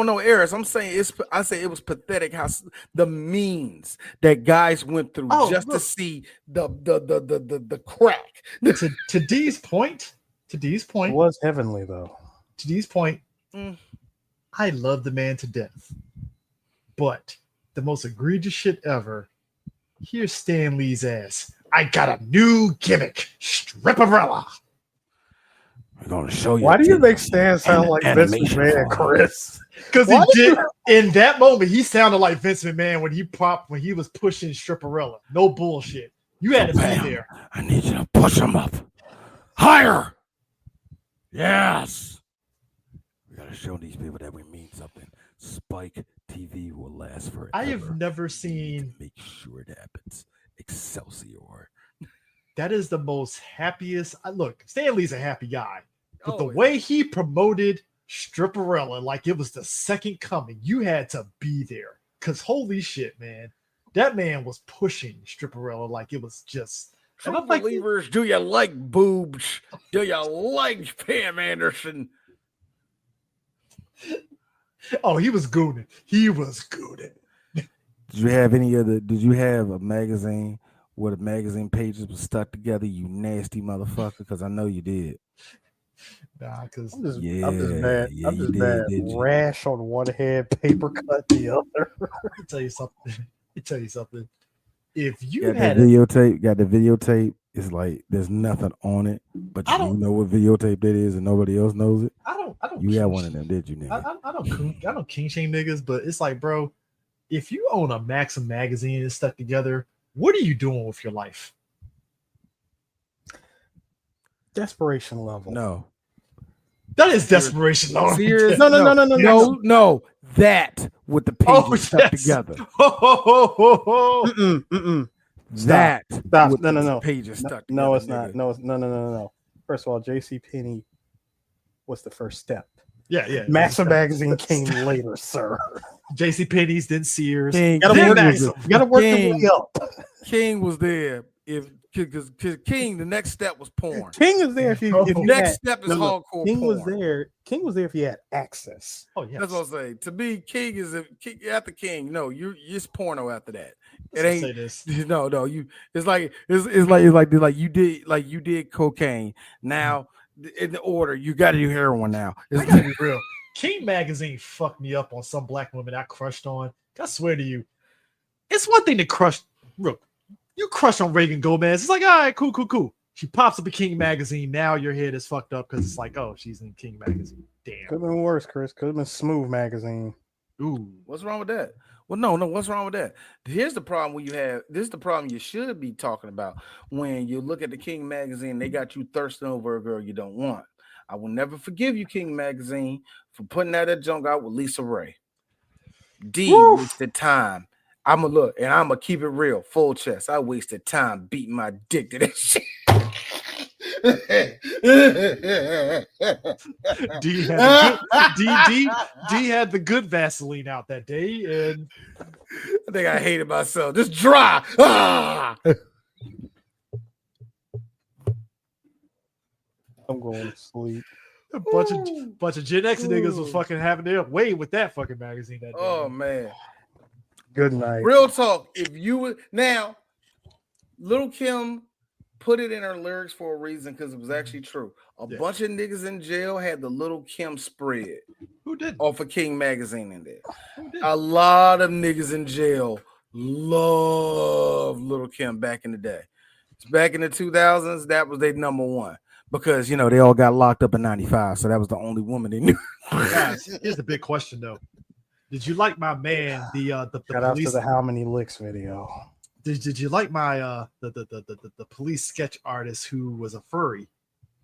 No, Eris. I say it was pathetic how the means that guys went through to see the crack. To Dee's point, it was heavenly though. To Dee's point, I love the man to death, but the most egregious shit ever. Here's Stan Lee's ass. I got a new gimmick, Stripperella. We're gonna show you. Why do you make Stan sound like Vince McMahon, Chris? Because he did in that moment. He sounded like Vince McMahon when he was pushing Stripperella. No bullshit. You had to be there. I need you to push him up higher. Yes. We gotta show these people that we mean something. Spike TV will last forever. I have never seen. Make sure it happens. Excelsior. That is the most happiest. Look, Stan Lee's a happy guy, but the way he promoted Stripperella like it was the second coming, you had to be there. Because holy shit, man, that man was pushing Stripperella like it was just. True believers, do you like boobs? Do you like Pam Anderson? Oh, he was gooning. Did you have a magazine where the magazine pages were stuck together, you nasty motherfucker? Because I know you did. Nah, because I'm just mad. I'm just mad. Rash on one head, paper cut the other. Let me tell you something. If you got the videotape, it's like there's nothing on it, but you know what videotape that is, and nobody else knows it. I don't. You got one of them, did you, nigga? I don't king shame niggas, but it's like, bro, if you own a Maxim magazine and stuck together, what are you doing with your life? Desperation level. No. That is desperation level. No. That with the pages stuck together. Stop. No. Pages stuck together. No, it's not. No. First of all, JCPenney was the first step. Yeah. Maxim magazine came later, sir. JCPenney's, then Sears. You gotta work your way up. King was there because King, the next step was porn. King is there if you next step is hardcore. King porn. was there. King was there if you had access. Oh yeah, that's what I'm saying. To me, King is after King. No, it's porno after that. It ain't. Say this. No. You. It's like you did cocaine. Now in the order, you got to do heroin now. I gotta be real. King magazine fucked me up on some black women I crushed on. I swear to you, it's one thing to crush. Look, you crush on Reagan Gomez. It's like, all right, cool. She pops up in King magazine. Now your head is fucked up because it's like, oh, she's in King magazine. Damn. Could have been worse, Chris. Could have been Smooth magazine. Ooh, what's wrong with that? Well, no. What's wrong with that? Here's the problem when you have. This is the problem you should be talking about when you look at the King magazine. They got you thirsting over a girl you don't want. I will never forgive you, King magazine, for putting that junk out with Lisa Ray. Wasted time. I'm gonna keep it real, full chest. I wasted time beating my dick to that shit. D had the good Vaseline out that day, and I think I hated myself. Just dry. I'm going to sleep. a bunch of Gen X niggas was fucking having their way with that fucking magazine that day. Oh man. Good night. Real talk. If you would now, Lil' Kim put it in her lyrics for a reason because it was actually true. A bunch of niggas in jail had the Lil' Kim spread. Who did? Off of King magazine in there. A lot of niggas in jail love Lil' Kim back in the day. Back in the 2000s, that was their number one. Because they all got locked up in 95, so that was the only woman they knew. Guys, here's the big question though. Did you like my man, the Shout out to the How Many Licks video? Did you like my the police sketch artist who was a furry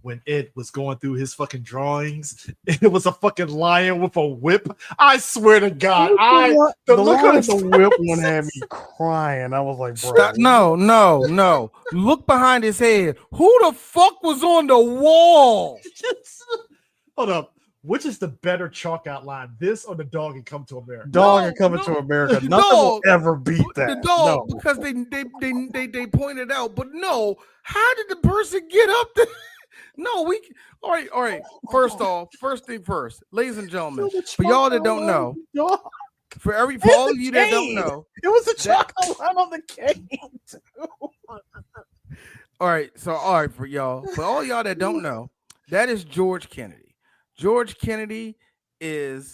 when Ed was going through his fucking drawings? It was a fucking lion with a whip. I swear to God, the look of the whip one had me crying. I was like, bro, stop. No. Look behind his head. Who the fuck was on the wall? Hold up. Which is the better chalk outline, this or the Dog and Come to America? Dog and Coming to America. Nothing will ever beat that. The dog, because they pointed out, but no, how did the person get up there? No, all right. First thing first, ladies and gentlemen, for y'all that don't know, for all of you that don't know, it was a chalk outline on the cane too. All right, for all y'all that don't know, that is George Kennedy. George Kennedy is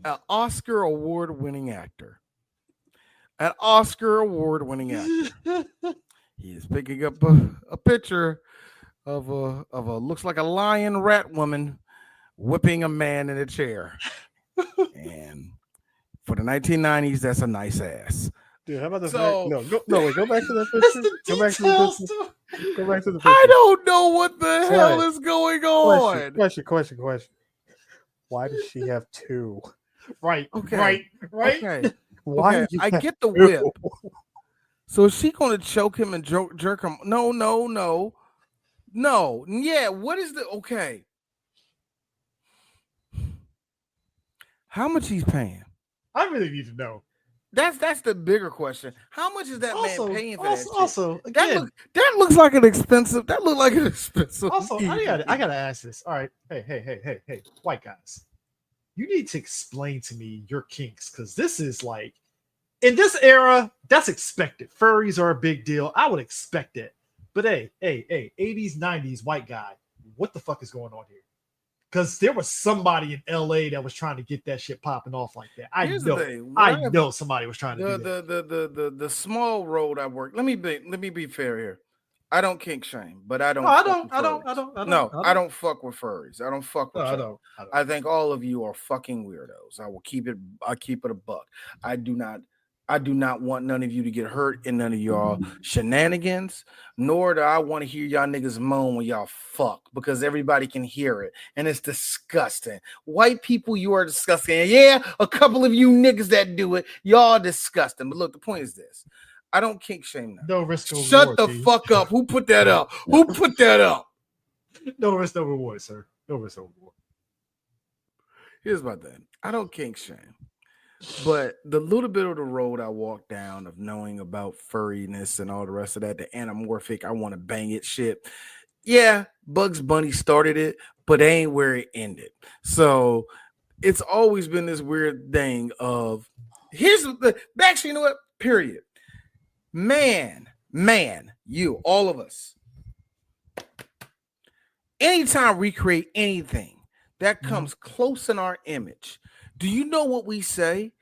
an Oscar award-winning actor. An Oscar award-winning actor. He is picking up a picture of a looks like a lion rat woman whipping a man in a chair. And for the 1990s, that's a nice ass. Dude, how about this? Go back to that picture. Go back to the picture. Go back to the picture. I don't know what the hell is going on. Question. Why does she have two? Right. Okay. Right. Why? Okay. I get the whip. So is she going to choke him and jerk him? No. Yeah. What is the okay? How much he's paying? I really need to know. That's the bigger question. How much is that man paying for that? Also, again, that looks like an expensive. That looked like an expensive. Also, I gotta ask this. All right, hey, white guys, you need to explain to me your kinks because this is like in this era that's expected. Furries are a big deal. I would expect it. But hey, 80s, 90s white guy, what the fuck is going on here? Because there was somebody in LA that was trying to get that shit popping off like that. I know somebody was trying to do that. The small road I work. Let me be fair here. I don't kink shame, but I don't. I don't fuck with furries. I don't fuck with. I think all of you are fucking weirdos. I keep it a buck. I do not want none of you to get hurt in none of y'all shenanigans, nor do I want to hear y'all niggas moan when y'all fuck because everybody can hear it. And it's disgusting. White people, you are disgusting. And yeah, a couple of you niggas that do it, y'all disgusting. But look, the point is this. I don't kink shame now. No risk, no Shut reward, the fuck up. Who put that up? Who put that up? No risk, no reward, sir. No risk, no reward. Here's my thing. I don't kink shame. But the little bit of the road I walked down of knowing about furriness and all the rest of that, the anamorphic, I want to bang it shit. Yeah, Bugs Bunny started it, but it ain't where it ended. So it's always been this weird thing of actually, you know what? Period. man, you, all of us. Anytime we create anything that comes close in our image, do you know what we say?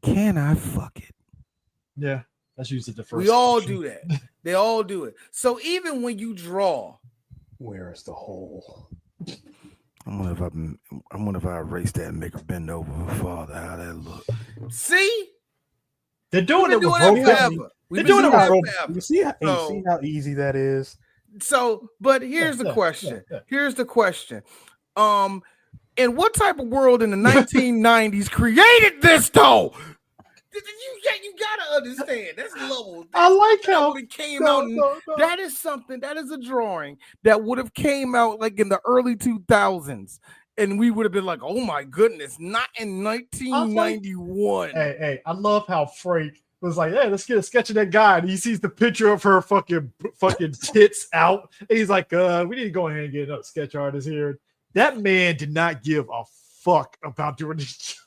Can I fuck it? Yeah, that's usually the first. We all do that. They all do it. So even when you draw, where is the hole? I wonder if I erase that and make her bend over her father. How that look? See, they're doing it with forever. They're doing it with forever. You see how easy that is. So, but here's the question. Here's the question. In what type of world in the 1990s created this though? You gotta understand. That's level. I like how it came out. That is something. That is a drawing that would have came out like in the early 2000s, and we would have been like, "Oh my goodness!" Not in 1991. Hey, I love how Frank was like, "Hey, let's get a sketch of that guy," and he sees the picture of her fucking tits out, and he's like, "We need to go ahead and get another sketch artist here." That man did not give a fuck about doing this.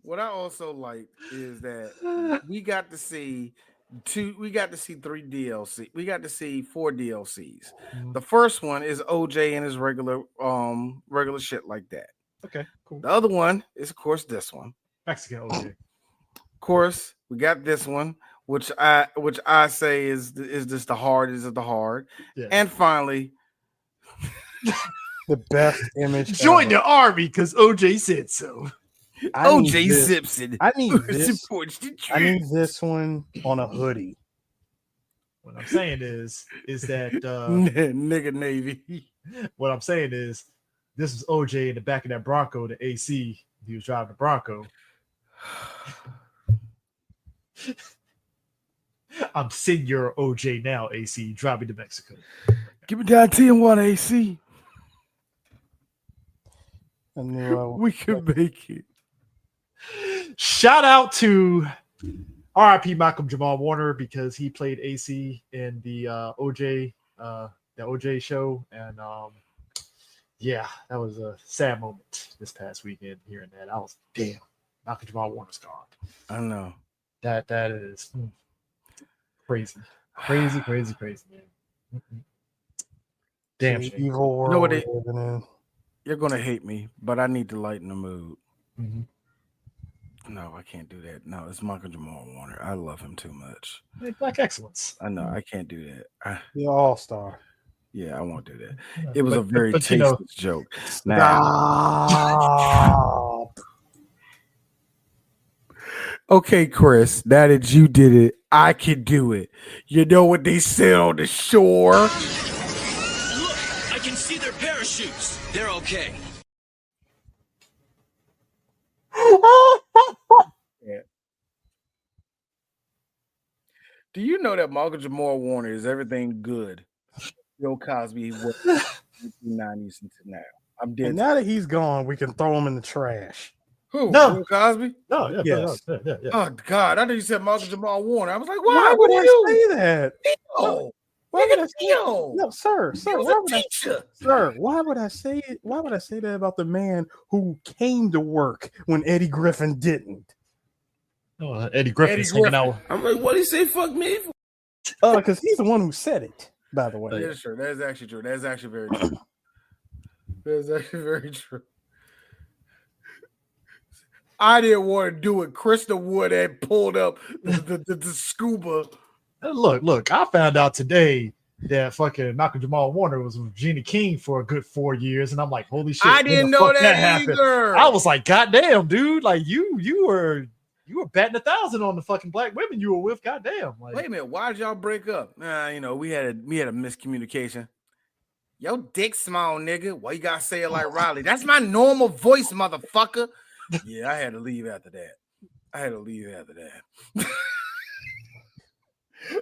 What I also like is that we got to see 3 DLC. We got to see 4 DLCs. The first one is OJ and his regular shit like that. Okay, cool. The other one is, of course, this one. Mexican OJ. Of course, we got this one, which I say is just the hard. Is the hard? Yeah. And finally, the best image. Join the army because OJ said so. OJ Simpson. I need this one on a hoodie. What I'm saying is that nigga Navy. What I'm saying is this is OJ in the back of that Bronco, the AC. He was driving the Bronco. I'm Senor OJ now, AC, driving to Mexico. Give me that tea and water, AC. I knew we could make it. Shout out to RIP Malcolm Jamal Warner because he played AC in the OJ show, and yeah, that was a sad moment this past weekend hearing that. I was damn, Malcolm Jamal Warner's gone. I know that is crazy, man. Damn, evil world. You know what you're gonna hate me, but I need to lighten the mood. Mm-hmm. No, I can't do that. No, it's Malcolm Jamal Warner. I love him too much. Black excellence. I know. I can't do that. The all-star. Yeah, I won't do that. It was a very tasteless joke. Okay, Chris, now that you did it, I can do it. You know what they said on the shore? Look, I can see their parachutes. They're okay. Yeah. Do you know that Malcolm Jamal Warner is everything good Bill Cosby was in the 1990s into now? I'm dead. And now that he's gone, we can throw him in the trash. Who? No. Bill Cosby? No, yeah, yes. Yeah. Oh God! I know you said Malcolm Jamal Warner. I was like, why would I say that? No. Why would I say no, sir? Why would I say it? Why would I say that about the man who came to work when Eddie Griffin didn't? Oh, Eddie Griffin's hanging out. I'm like, what did he say? Fuck me for? Because he's the one who said it. By the way, yeah, sure. That is actually true. That is actually very true. That is actually very true. I didn't want to do it. Krista Wood had pulled up the scuba. Look, I found out today that fucking Malcolm Jamal Warner was with Regina King for a good 4 years, and I'm like, holy shit! I didn't know that either. I was like, goddamn, dude, like you were batting 1,000 on the fucking black women you were with, goddamn. Like, wait a minute, why did y'all break up? We had a miscommunication. Yo, dick small, nigga. Why you gotta say it like Riley? That's my normal voice, motherfucker. Yeah, I had to leave after that.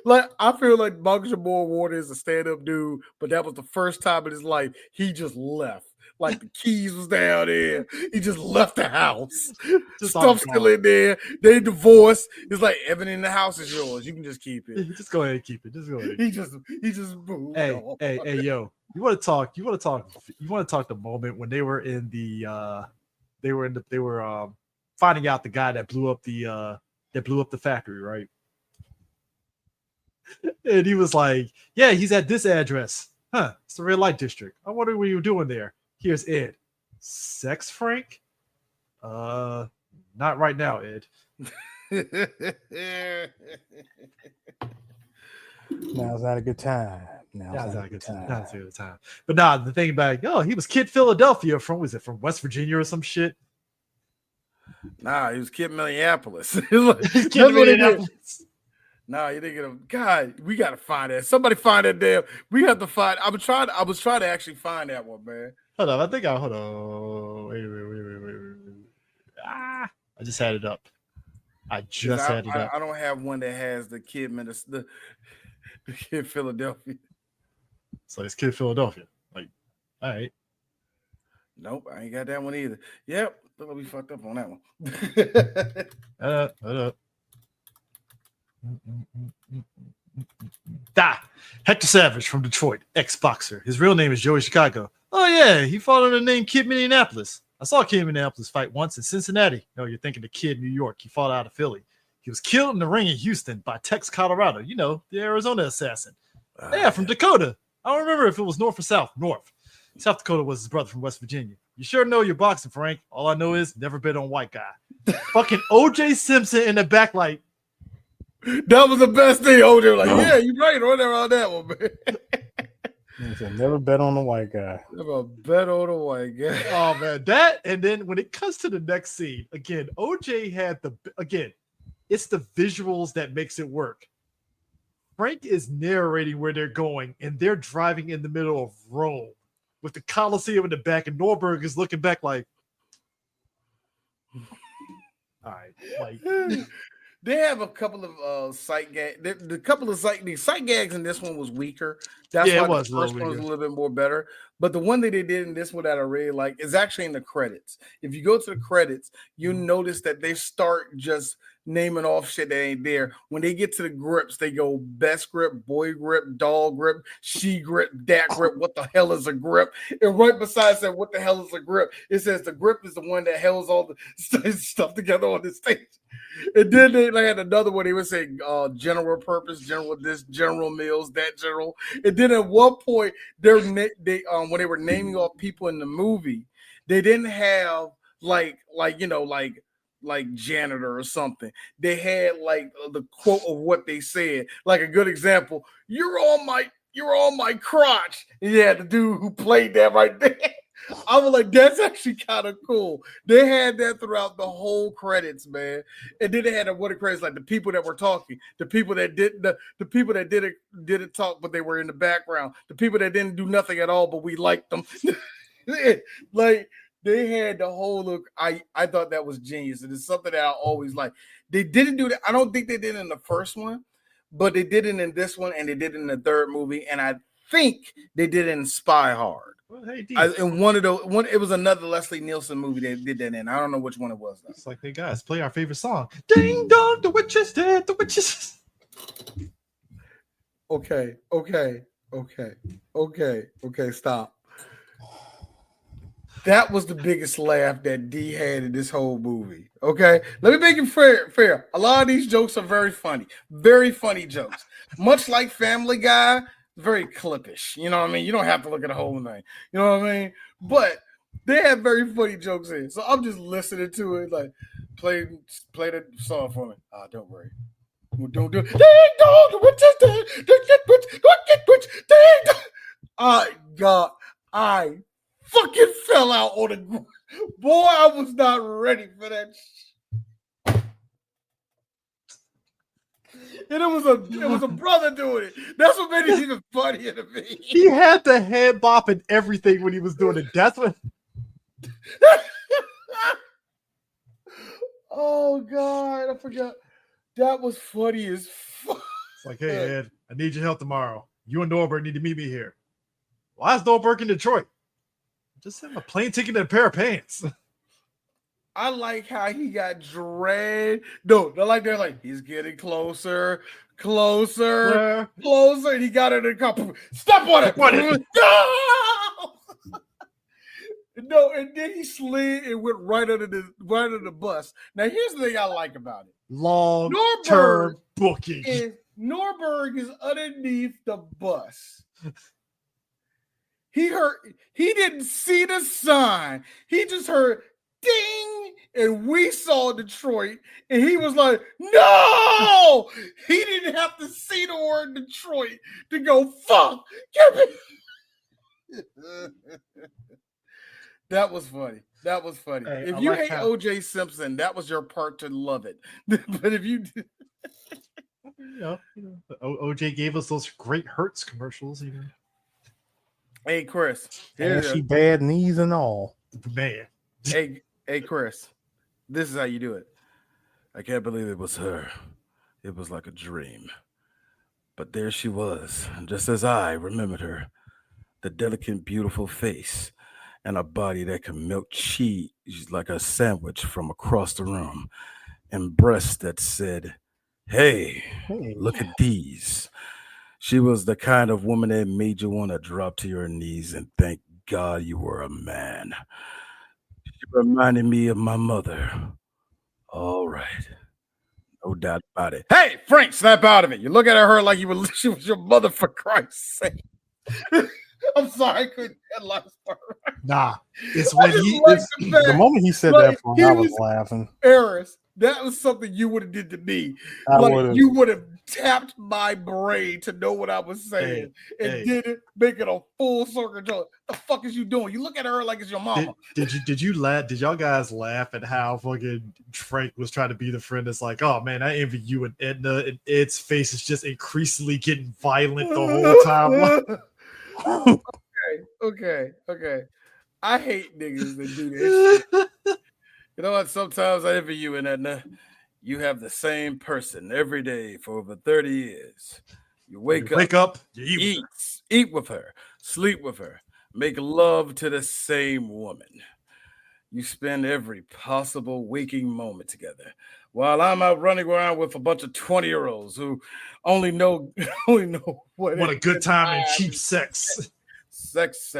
Like, I feel like Malcolm Jamal Warner is a stand-up dude, but that was the first time in his life he just left. Like, the keys was down there. He just left the house. Stuff's still in there. They divorced. It's like, everything in the house is yours. You can just keep it. Just go ahead and keep it. Just go ahead. He just moved. Hey, yo. You want to talk the moment when they were in the they were finding out the guy that blew up the factory, right? And he was like, "Yeah, he's at this address. Huh? It's the red light district. I wonder what you were doing there. Here's Ed. Sex, Frank? Not right now, Ed." Now's not a good time. Now's not a good time. But nah, the thing about he was Kid Philadelphia from West Virginia or some shit. Nah, he was Kid Minneapolis. Kid Minneapolis. Nah, you didn't get him. God, we gotta find that. Somebody find that damn. We have to find. I was trying to actually find that one, man. Hold on, hold on. Wait. I just had it up. I don't have one that has the Kid the Kid Philadelphia. So it's Kid Philadelphia. Like, all right. Nope, I ain't got that one either. Yep, thought we fucked up on that one. Hold up. Hector Savage from Detroit, ex-boxer. His real name is Joey Chicago. Oh yeah, he fought under the name Kid Minneapolis. I saw Kid Minneapolis fight once in Cincinnati. No, you're thinking of Kid New York. He fought out of Philly. He was killed in the ring in Houston by Tex Colorado. You know, the Arizona assassin. Yeah, from Dakota. I don't remember if it was North or South. North. South Dakota was his brother from West Virginia. You sure know your boxing, Frank. All I know is never bet on white guy. Fucking O.J. Simpson in the backlight. That was the best thing. OJ like, yeah, you're right on that one, man. Said, never bet on the white guy. Never bet on the white guy. Oh man, that and then when it comes to the next scene, again, OJ had it's the visuals that makes it work. Frank is narrating where they're going, and they're driving in the middle of Rome with the Colosseum in the back, and Norberg is looking back like, all right, like. They have a couple of sight gags. The sight gags in this one was weaker. That's why the first one was a little bit more better. But the one that they did in this one that I really like is actually in the credits. If you go to the credits, you notice that they start just naming off shit that ain't there. When they get to the grips, they go best grip, boy grip, dog grip, she grip, dat grip. What the hell is a grip? And right beside that, what the hell is a grip? It says the grip is the one that holds all the stuff together on the stage. And then they had another one. They would say general purpose, general this, general meals, that general. And then at one point, when they were naming off people in the movie, they didn't have like janitor or something. They had like the quote of what they said. Like a good example, you're on my crotch. And you had the dude who played that right there. I was like, that's actually kind of cool. They had that throughout the whole credits, man. And then they had what the credits like the people that were talking, the people that didn't talk, but they were in the background, the people that didn't do nothing at all, but we liked them. Like they had the whole look. I thought that was genius. And it's something that I always like. They didn't do that. I don't think they did it in the first one, but they did it in this one, and they did it in the third movie, and I think they did it in Spy Hard. Well, hey, in it was another Leslie Nielsen movie they did that in. I don't know which one it was though. It's like, hey guys, play our favorite song. Ding dong, the witch is dead, the witch is. Okay, stop. That was the biggest laugh that D had in this whole movie. Okay, let me make it fair. A lot of these jokes are very funny jokes. Much like Family Guy. Very clippish, you know what I mean? You don't have to look at the whole thing, you know what I mean? But they have very funny jokes in, so I'm just listening to it. Like, play the song for me. Don't worry, don't do it. God, I fucking fell out on the boy. I was not ready for that. And it was a brother doing it. That's what made it even funnier to me. He had the head bop and everything when he was doing it. That's what. Oh God, I forgot. That was funny as fuck. It's like, hey Ed, I need your help tomorrow. You and Norberg need to meet me here. Why is Norberg in Detroit? Just have a plane ticket and a pair of pants. I like how he got dragged. No, they're like he's getting closer, and he got it in a couple. Step on it. No! No, and then he slid and went right under the bus. Now, here's the thing I like about it. Long-term booking. Norberg is underneath the bus. He didn't see the sign. He just heard ding, and we saw Detroit, and he was like, no! He didn't have to see the word Detroit to go, fuck, give me. That was funny. Hey, if you hate O.J. Simpson, that was your part to love it. But if you OJ gave us those great Hertz commercials, even. Hey, Chris. And she bad knees and all. Man. Hey, Chris. This is how you do it. I can't believe it was her. It was like a dream. But there she was, just as I remembered her. The delicate, beautiful face and a body that can melt cheese like a sandwich from across the room. And breasts that said, hey, look at these. She was the kind of woman that made you want to drop to your knees and thank God you were a man. She reminded me of my mother. All right. No doubt about it. Hey, Frank, snap out of it. You look at her like she was your mother, for Christ's sake. I'm sorry, I couldn't get the last part right. Nah, it's when the moment he said that, I was laughing. Eris, that was something you would have did to me. You would have tapped my brain to know what I was saying and did it, make it a full circle. The fuck is you doing? You look at her like it's your mama. Did you laugh? Did y'all guys laugh at how fucking Frank was trying to be the friend that's like, oh man, I envy you and Edna, and Ed's face is just increasingly getting violent the whole time. Okay. I hate niggas that do this shit. You know what? Sometimes I envy you and Edna. You have the same person every day for over 30 years. You wake up, you eat with her, sleep with her, make love to the same woman. You spend every possible waking moment together, while I'm out running around with a bunch of 20-year-olds who only know what a good time and cheap sex. Sex.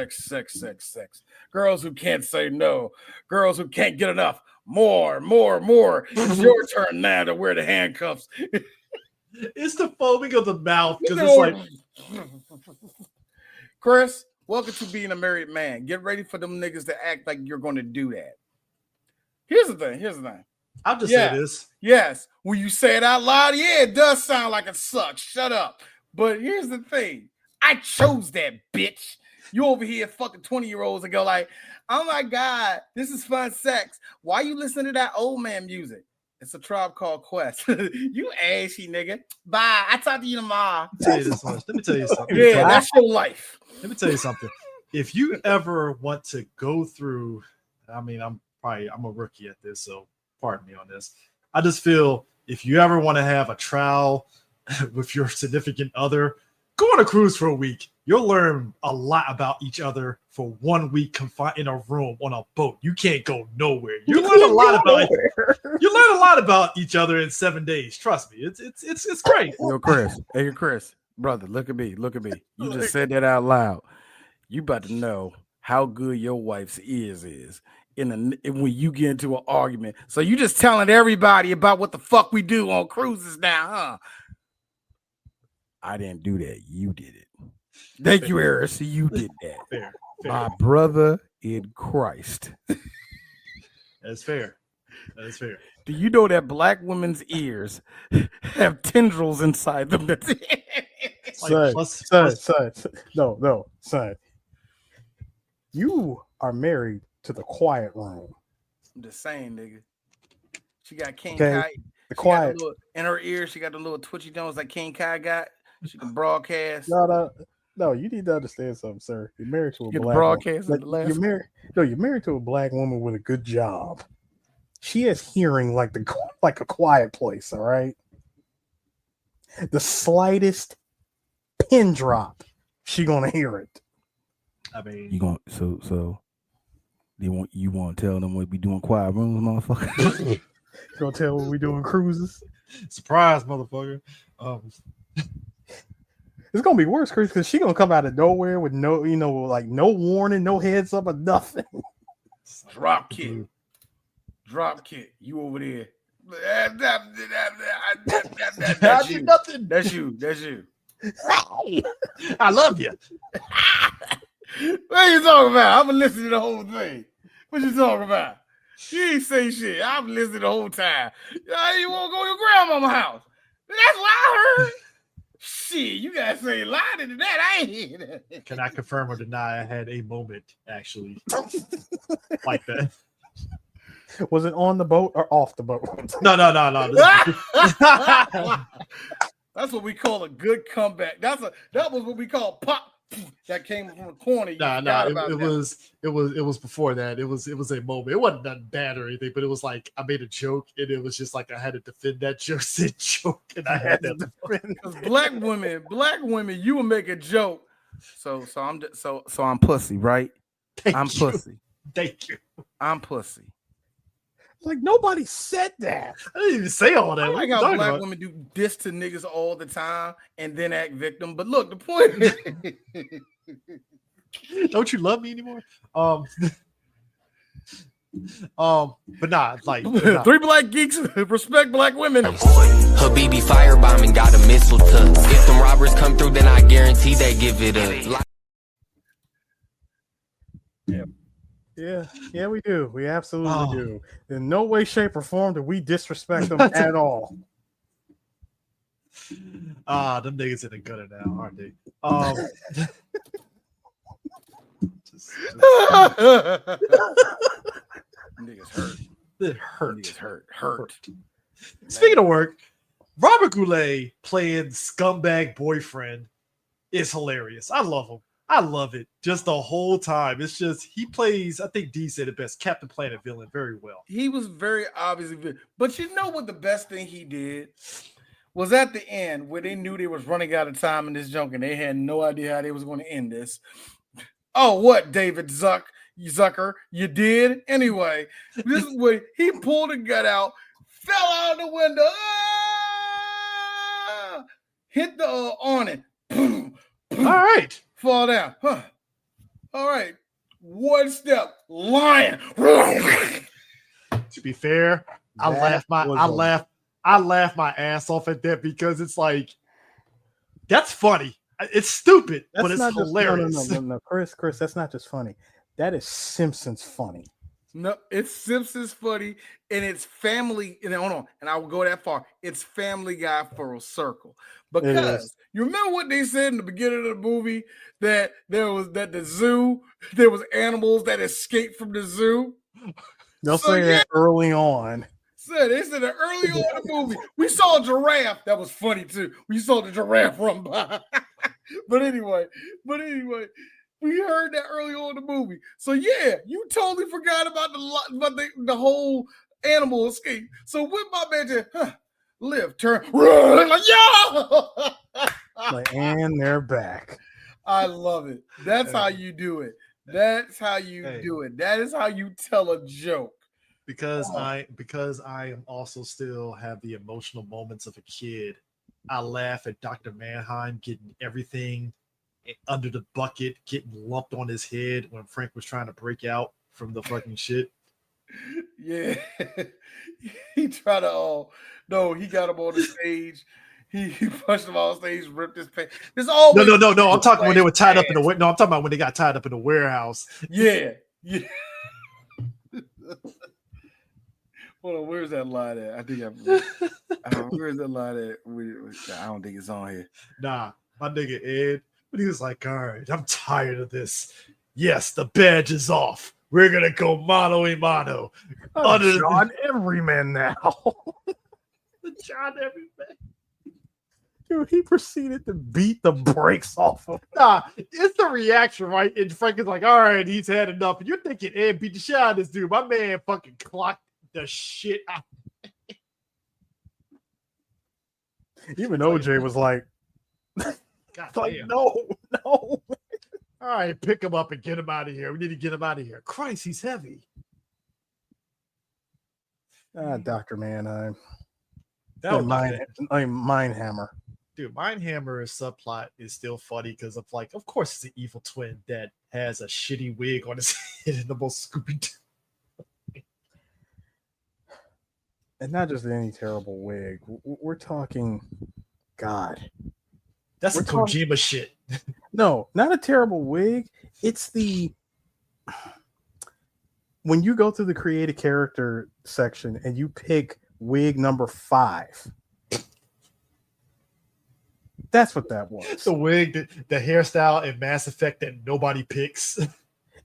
Girls who can't say no. Girls who can't get enough. More. It's your turn now to wear the handcuffs. It's the foaming of the mouth because it's like, Chris, welcome to being a married man. Get ready for them niggas to act like you're going to do that. Here's the thing. I'll just say this. Yes. When you say it out loud, it does sound like it sucks. Shut up. But here's the thing. I chose that, bitch. You over here fucking 20-year-olds and go like, oh my God, this is fun sex. Why you listening to that old man music? It's a Tribe Called Quest. You ashy nigga. Bye. I talk to you tomorrow. Let me tell you something. Yeah, that's your life. Let me tell you something. If you ever want to go through, I mean, I'm a rookie at this, so pardon me on this. I just feel if you ever want to have a trial with your significant other, go on a cruise for a week. You'll learn a lot about each other for 1 week confined in a room on a boat. You can't go nowhere. You learn a lot about each other in 7 days. Trust me, it's great. Hey, Chris, brother, look at me. You just said that out loud. You about to know how good your wife's ears is when you get into an argument. So you just telling everybody about what the fuck we do on cruises now, huh? I didn't do that. You did it. Thank you, Eris. You did that. Fair. My brother in Christ. That's fair. Do you know that black women's ears have tendrils inside them? Son. You are married to the quiet room. I'm just saying, nigga. She got King Okay. Kai. The quiet. In her ear, she got the little twitchy tones like King Kai got. She can broadcast. No, you need to understand something, sir. You're married to a black broadcast woman. You're married to a black woman with a good job. She has hearing like a quiet place, all right? The slightest pin drop, she gonna hear it. I mean, you want to tell them what we doing quiet rooms, motherfucker? You gonna tell what we doing cruises? Surprise, motherfucker. It's gonna be worse, Chris, because she gonna come out of nowhere with no warning, no heads up, or nothing. Drop kick. Drop kick. You over there. That's you. Nothing. That's you. That's you. I love you. What are you talking about? I'm gonna listen to the whole thing. What you talking about? You ain't say shit. I'm listening the whole time. You won't go to your grandmama's house. That's what I heard. Shit, you gotta say louder than that. I ain't hear that. Can I confirm or deny I had a moment actually like that? Was it on the boat or off the boat? No. That's what we call a good comeback. That was what we call pop that came from the corner. It was before that. It was a moment. It wasn't nothing bad or anything, but it was like I made a joke and it was just like I had to defend that joke. Said joke, and I had to defend. Because black women, you will make a joke. So I'm pussy, right? I'm pussy. Thank you. I'm pussy. Like nobody said that. I didn't even say all that. I like how black women do diss to niggas all the time and then act victim. But look, the point is, don't you love me anymore? But nah, like 3 black geeks respect black women. Habibi firebombing got a missile to. If some robbers come through, then I guarantee they give it up. Yeah, we do. We absolutely do. In no way, shape, or form do we disrespect them at all. Them niggas in the gutter now, aren't they? Niggas hurt. It hurt. Niggas hurt. Speaking of work, Robert Goulet playing scumbag boyfriend is hilarious. I love him. I love it just the whole time. It's just he plays, I think D said it best, Captain Planet villain very well. He was very obviously, but you know what the best thing he did was at the end where they knew they was running out of time in this junk and they had no idea how they was going to end this. Oh, what, David Zucker, you did? Anyway, this is where he pulled a gun out, fell out of the window, hit the awning. All right. Fall down. Huh. All right. One step. Lion. To be fair, I laughed my ass off at that because it's like that's funny. It's stupid, but it's hilarious. No, Chris, that's not just funny. That is Simpsons funny. No, it's Simpsons funny, and it's family. And hold on, and I will go that far. It's Family Guy for a circle because you remember what they said in the beginning of the movie that there was animals that escaped from the zoo. They'll say that early on. So they said that early on in the movie we saw a giraffe. That was funny too. We saw the giraffe run by. But anyway. We heard that early on in the movie. So yeah, you totally forgot about the whole animal escape. So when my man just live, turn, run, like yo, and they're back. I love it. That's how you do it. That's how you do it. That is how you tell a joke. Because I am also still have the emotional moments of a kid. I laugh at Dr. Mannheim getting everything under the bucket, getting lumped on his head when Frank was trying to break out from the fucking shit. Yeah. He tried to he got him on the stage. He pushed him off stage, ripped his pants. No. I'm talking when they were tied up in the no, I'm talking about when they got tied up in the warehouse. Yeah. Hold on, where's that line at? I think where's that line at? I don't think it's on here. Nah, my nigga Ed. But he was like, all right, I'm tired of this. Yes, the badge is off. We're going to go mano a mano. John Everyman now. The John Everyman. Dude, he proceeded to beat the brakes off of him. Nah, it's the reaction, right? And Frank is like, all right, he's had enough. And you're thinking, Ed beat the shit out of this dude. My man fucking clocked the shit out. Even OJ was like, like, no. All right, pick him up and get him out of here. We need to get him out of here. Christ, he's heavy. Dr. Mannheim. That was Mindhammer. Dude, Mindhammer's subplot is still funny because of course it's an evil twin that has a shitty wig on his head in the most Scooby-Doo. And not just any terrible wig. We're talking, God. That's some Kojima shit. No, not a terrible wig. It's when you go through the create a character section and you pick wig number 5. That's what that was. The wig, the hairstyle in Mass Effect that nobody picks.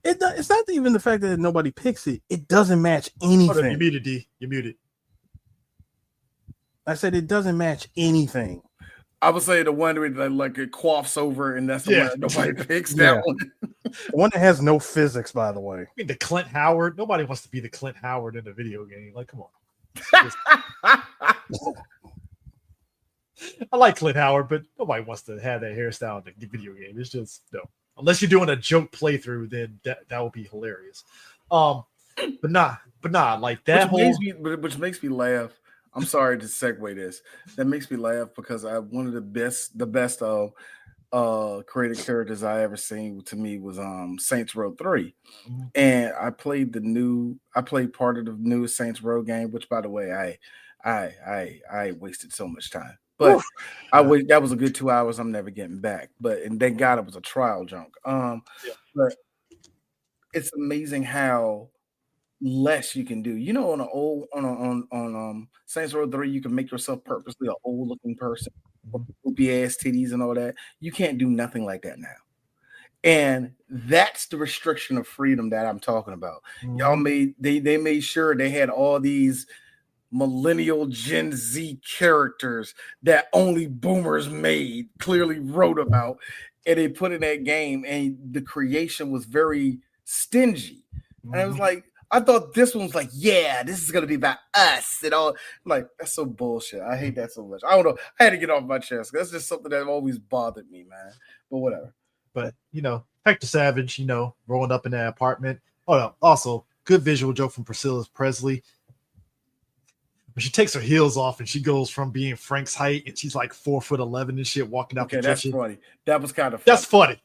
It's not even the fact that nobody picks it. It doesn't match anything. Oh, no, you muted, D. You muted. I said it doesn't match anything. I would say the one that like it quaffs over, and that's the one that nobody picks. That one. The one that has no physics, by the way. I mean, the Clint Howard. Nobody wants to be the Clint Howard in a video game. Like, come on. I like Clint Howard, but nobody wants to have that hairstyle in the video game. It's just no. Unless you're doing a joke playthrough, then that would be hilarious. But nah, like that which makes me laugh. I'm sorry to segue this. That makes me laugh because one of the best of creative characters I ever seen to me was Saints Row 3. Mm-hmm. And I played part of the new Saints Row game, which by the way, I wasted so much time. But that was a good 2 hours I'm never getting back. And thank God it was a trial junk. But it's amazing how less you can do. You know, on Saints Row 3, you can make yourself purposely an old looking person, poopy ass titties and all that. You can't do nothing like that now. And that's the restriction of freedom that I'm talking about. Mm-hmm. They made sure they had all these millennial Gen Z characters that only boomers clearly wrote about, and they put in that game, and the creation was very stingy. Mm-hmm. And I was like, I thought this one was like, yeah, this is gonna be about us and all. I'm like, that's so bullshit. I hate that so much. I don't know. I had to get off my chest. That's just something that always bothered me, man. But whatever. But Hector Savage, rolling up in that apartment. Oh no, also good visual joke from Priscilla Presley. When she takes her heels off and she goes from being Frank's height and she's like 4'11" and shit walking out the kitchen. That's funny. That was kind of funny. That's funny.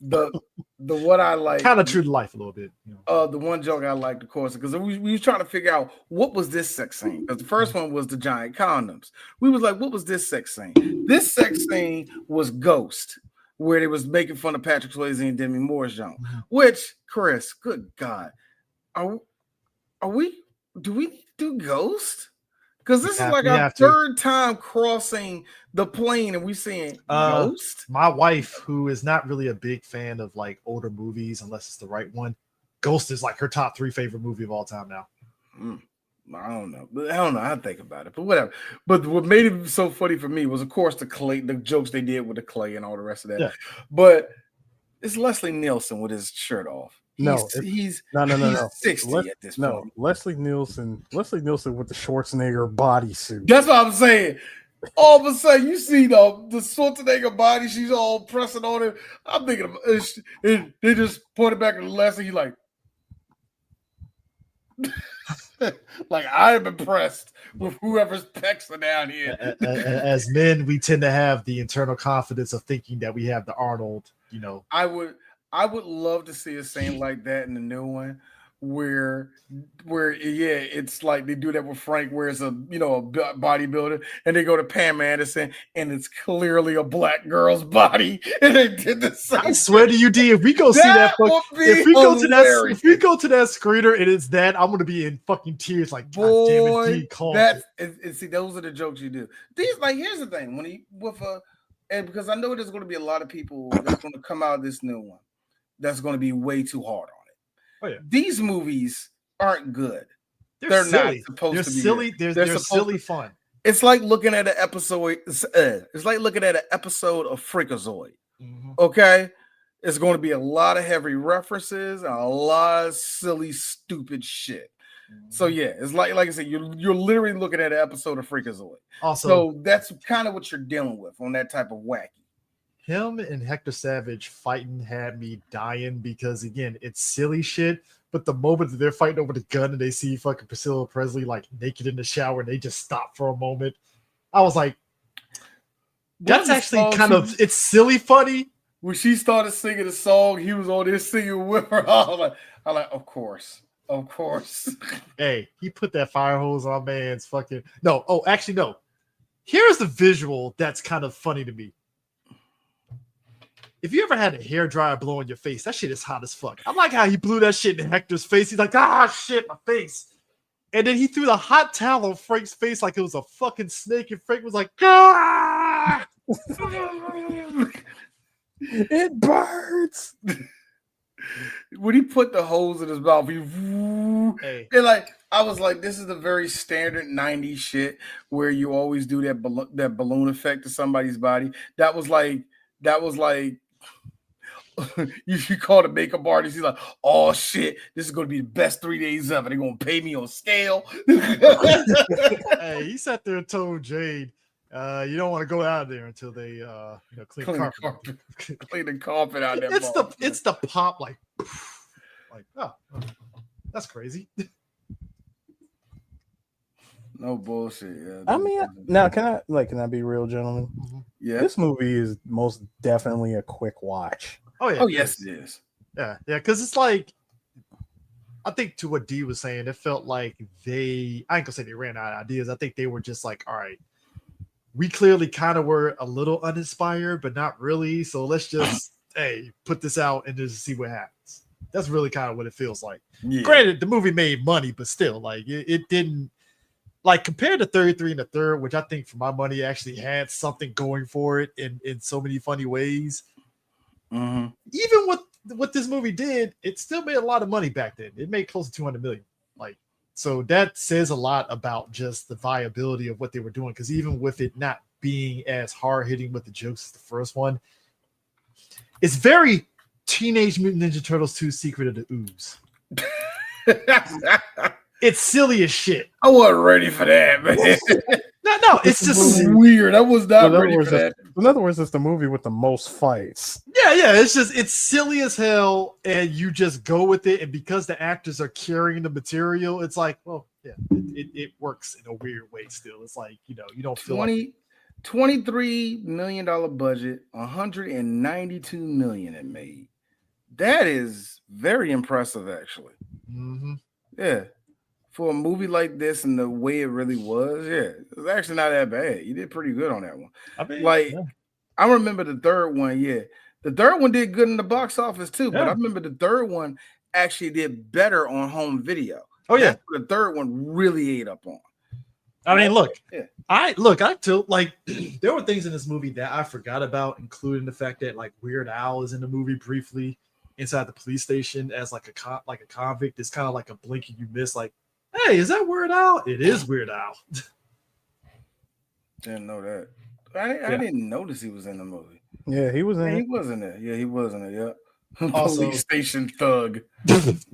the what I like kind of true to life a little bit. The one joke I liked, of course, because we was trying to figure out what was this sex scene. Because the first one was the giant condoms. We was like, what was this sex scene? This sex scene was Ghost, where they was making fun of Patrick Swayze and Demi Moore's junk. Which, Chris, good God, do we do Ghost? Because this is like our third time crossing the plane and we seeing Ghost. My wife, who is not really a big fan of like older movies unless it's the right one, Ghost is like her top 3 favorite movie of all time now. I don't know. I think about it, but whatever. But what made it so funny for me was, of course, the jokes they did with the clay and all the rest of that. Yeah. But it's Leslie Nielsen with his shirt off. He's 60 at this point. Leslie Nielsen with the Schwarzenegger bodysuit. That's what I'm saying. All of a sudden, you see the Schwarzenegger body. She's all pressing on it. I'm thinking they just pointed back at Leslie. He's like, like, I am impressed with whoever's pecs are down here. As men, we tend to have the internal confidence of thinking that we have the Arnold. I would love to see a scene like that in the new one, where it's like they do that with Frank, where it's a bodybuilder, and they go to Pam Anderson, and it's clearly a black girl's body, and they did the same. I swear to you, D, if we go see that, if we go to that screener and it's that, I'm gonna be in fucking tears. Like, God damn it, D, see, those are the jokes you do. Here's the thing, and because I know there's going to be a lot of people that's going to come out of this new one that's going to be way too hard on it. Oh, yeah. These movies aren't good. They're silly. Not supposed to be silly. They're silly fun. It's like looking at an episode. It's like looking at an episode of Freakazoid. Mm-hmm. Okay, it's going to be a lot of heavy references and a lot of silly, stupid shit. Mm-hmm. So yeah, it's like I said, you're literally looking at an episode of Freakazoid. Also, so that's kind of what you're dealing with on that type of wacky. Him and Hector Savage fighting had me dying because, again, it's silly shit. But the moment that they're fighting over the gun and they see fucking Priscilla Presley like naked in the shower and they just stop for a moment, I was like, that's actually it's silly funny. When she started singing the song, he was on there singing with her. I'm like, of course. Of course. Hey, he put that fire hose on man's fucking no. Oh, actually, no. Here's the visual that's kind of funny to me. If you ever had a hairdryer blow in your face, that shit is hot as fuck. I like how he blew that shit in Hector's face. He's like, shit, my face. And then he threw the hot towel on Frank's face like it was a fucking snake, and Frank was like, it burns. When he put the hose in his mouth, and like I was like, this is the very standard 90s shit where you always do that balloon effect to somebody's body. That was like you call the makeup artist. He's like, oh shit, this is gonna be the best 3 days ever. They're gonna pay me on scale. Hey, he sat there and told Jade, you don't want to go out there until they clean the carpet. Clean the carpet out there. It's the pop like oh, that's crazy. No bullshit. Yeah, I mean, now can I be real, gentlemen? Yeah, this movie is most definitely a quick watch. Oh yeah. Oh yes, it is. Yeah, because it's like, I think to what D was saying, it felt like I ain't gonna say they ran out of ideas. I think they were just like, all right, we clearly kind of were a little uninspired, but not really. So let's just put this out and just see what happens. That's really kind of what it feels like. Yeah. Granted, the movie made money, but still, like it didn't, like compared to 33 and the Third, which I think for my money actually had something going for it in so many funny ways. Mm-hmm. Even with what this movie did, it still made a lot of money back then. It made close to 200 million. Like, so that says a lot about just the viability of what they were doing. Because even with it not being as hard hitting with the jokes as the first one, it's very Teenage Mutant Ninja Turtles 2: Secret of the Ooze. It's silly as shit. I wasn't ready for that, man. No, it's just weird. I was not ready for that. In other words, it's the movie with the most fights. Yeah. It's silly as hell, and you just go with it. And because the actors are carrying the material, it's like, well, yeah, it works in a weird way. Still, it's like you don't feel like $23 million budget, $192 million it made. That is very impressive, actually. Mm-hmm. Yeah. For a movie like this and the way it really was, it was actually not that bad. You did pretty good on that one. I mean, I remember the third one. Yeah, the third one did good in the box office too. Yeah. But I remember the third one actually did better on home video. Oh yeah, the third one really ate up on. I mean, look, I feel like there were things in this movie that I forgot about, including the fact that like Weird Al is in the movie briefly inside the police station as like a convict. It's kind of like a blink and you miss. Like, hey, is that Weird Al? It is Weird Al. Didn't know that. I didn't notice he was in the movie. Yeah, he was in it. He was in it. Yeah, he was in it. Yeah. Also, police station thug.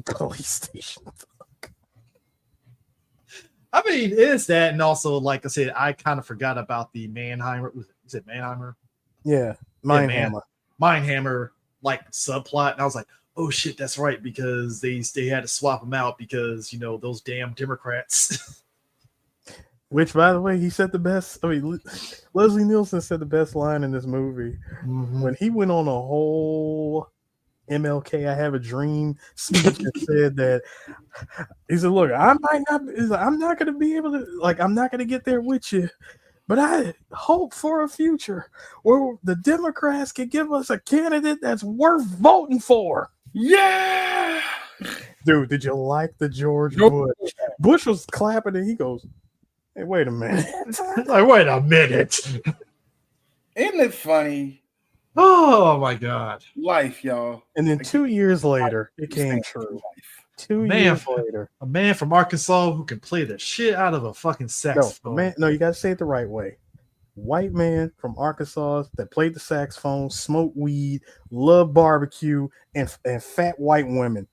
Police station thug. I mean, it's that, and also, like I said, I kind of forgot about the Mannheimer. Was it Mannheimer? Yeah, Mindhammer. Mindhammer, like subplot, and I was like, oh shit, that's right, because they had to swap them out because those damn Democrats. Which, by the way, he said the best. I mean, Leslie Nielsen said the best line in this movie when he went on a whole MLK I Have a Dream speech and said that he said, "Look, I'm not going to be able to, I'm not going to get there with you, but I hope for a future where the Democrats can give us a candidate that's worth voting for." Yeah, dude, did you like the George Bush? Bush was clapping and he goes, "Hey, wait a minute." Like, wait a minute. Isn't it funny? Oh my God. Life, y'all. And then 2 years later, it came true. 2 years later. A man from Arkansas who can play the shit out of a fucking saxophone. No, you gotta say it the right way. White man from Arkansas that played the saxophone, smoked weed, loved barbecue, and fat white women.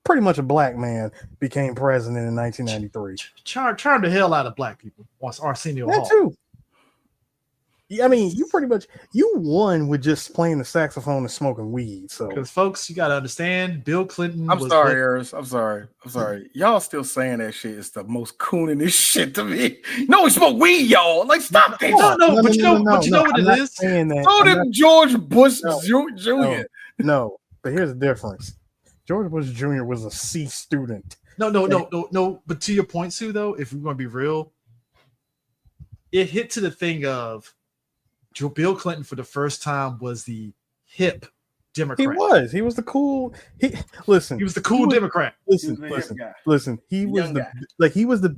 Pretty much a black man became president in 1993. Charmed the hell out of black people. Once Arsenio Hall. That too. I mean, you won with just playing the saxophone and smoking weed. So, because folks, you got to understand, Bill Clinton. I'm sorry, Eris. I'm sorry. Y'all still saying that shit is the most cooningest shit to me. No, we smoke weed, y'all. Like, stop that. No, but you know what it is. So did George Bush Jr. No, but here's the difference. George Bush Jr. was a C student. No. But to your point, Sue, though, if we're going to be real, it hit to the thing of Bill Clinton for the first time was the hip Democrat. He was the cool. He was the cool Democrat. Listen. He was the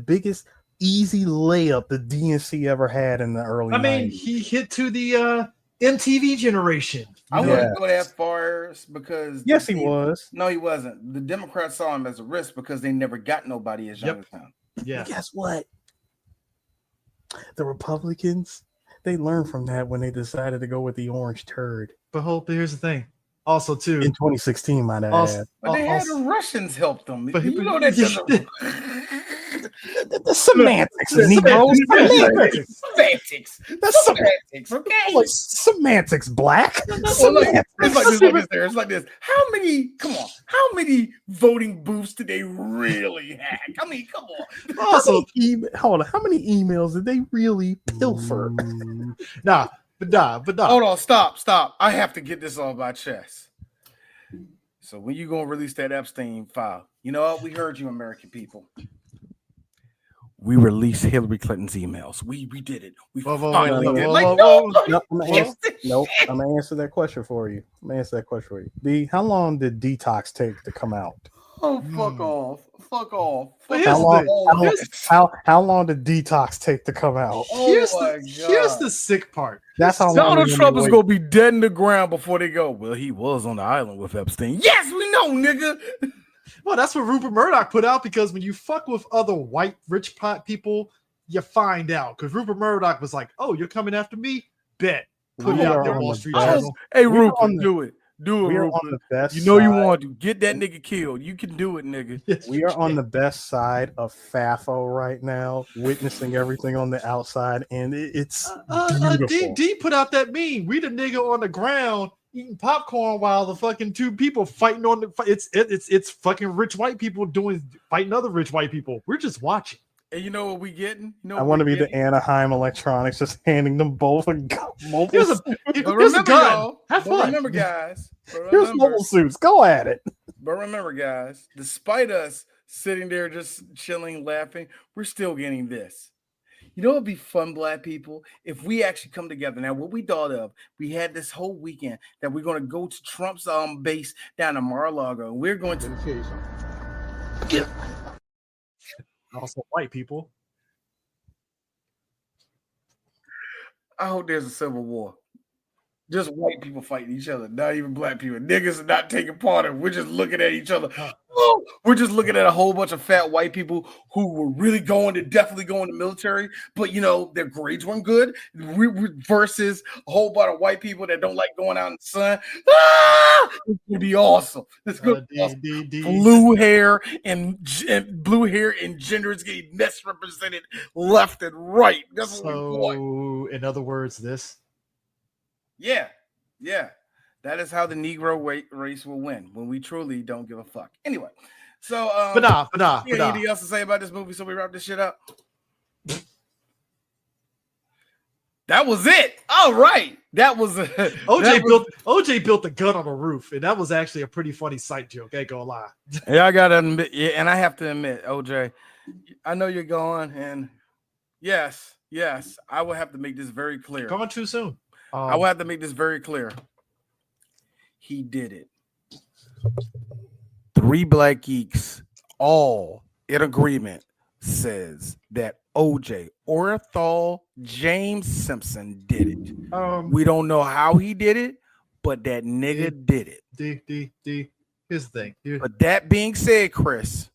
biggest easy layup the DNC ever had in the early. I mean, 90s. He hit to the MTV generation. I wouldn't go that far because he was. No, he wasn't. The Democrats saw him as a risk because they never got nobody as young as him. Yeah. But guess what? The Republicans, they learned from that when they decided to go with the orange turd. But here's the thing. Also, too, in 2016, might add. But they had the Russians help them. But you know that doesn't. The semantics, semantics. That's semantics. Okay. Semantics, black. It's like this. How many voting booths did they really have? I mean, come on. Also, hold on. How many emails did they really pilfer? Nah. Hold on, stop. I have to get this off my chest. So when you gonna release that Epstein file? You know what? We heard you, American people. We released Hillary Clinton's emails. We did it. We finally did. Nope. I'm gonna answer that question for you. B, how long did Detox take to come out? Oh, fuck off. How long did Detox take to come out? Here's the sick part. That's how Donald Trump is gonna be dead in the ground before they go. Well, he was on the island with Epstein. Yes, we know, nigga. Well, that's what Rupert Murdoch put out, because when you fuck with other white rich people, you find out. Because Rupert Murdoch was like, "Oh, you're coming after me? Bet." Put it out there, Wall Street Journal. Hey, Rupert, do it. Do it, Rupert. On the best you want to get that nigga killed. You can do it, nigga. Yes, we are on the best side of FAFO right now, witnessing everything on the outside, and it's beautiful. D put out that meme. We the nigga on the ground eating popcorn while the fucking two people fighting on the. It's fucking rich white people fighting other rich white people. We're just watching. And you know what we getting? I want to be the Anaheim Electronics, just handing them both a here's a gun. Have fun. Remember, guys. Here's mobile suits. Go at it. But remember, guys, despite us sitting there just chilling, laughing, we're still getting this. You know what would be fun, black people, if we actually come together. Now, what we thought of, we had this whole weekend that we're going to go to Trump's base down in Mar-a-Lago. And we're going to get also white people. I hope there's a civil war. Just white people fighting each other, not even black people. Niggas are not taking part in it. We're just looking at each other. We're just looking at a whole bunch of fat white people who were really definitely going to military, but their grades weren't good. Versus a whole bunch of white people that don't like going out in the sun. It's gonna be awesome. It's gonna be awesome. Blue hair and gender is getting misrepresented left and right. That's what we want. In other words, this. Yeah. That is how the Negro race will win, when we truly don't give a fuck. Anyway, so anything else to say about this movie? So we wrap this shit up. That was it. All right, that was OJ built a gun on a roof, and that was actually a pretty funny sight joke. Ain't gonna lie. Yeah, I gotta admit, and I have to admit, OJ, I know you're going, and yes, I will have to make this very clear. Gone too soon. I will have to make this very clear. He did it. 3 Black Geeks, all in agreement, says that OJ Orenthal James Simpson did it. We don't know how he did it, but that nigga did it. D. Here's the thing. But that being said, Chris,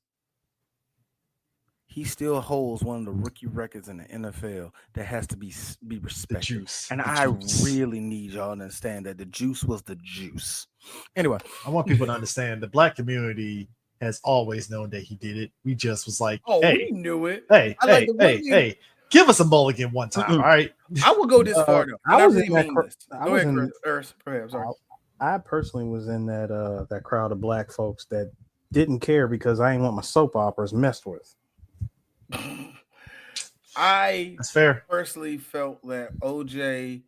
he still holds one of the rookie records in the NFL that has to be respected. I really need y'all to understand that the juice was the juice. Anyway, I want people to understand the black community has always known that he did it. We just was like, we knew it. Hey, give us a mulligan one time. All right. I will go this far though. I personally was in that crowd of black folks that didn't care because I didn't want my soap operas messed with. That's fair. Personally felt that OJ,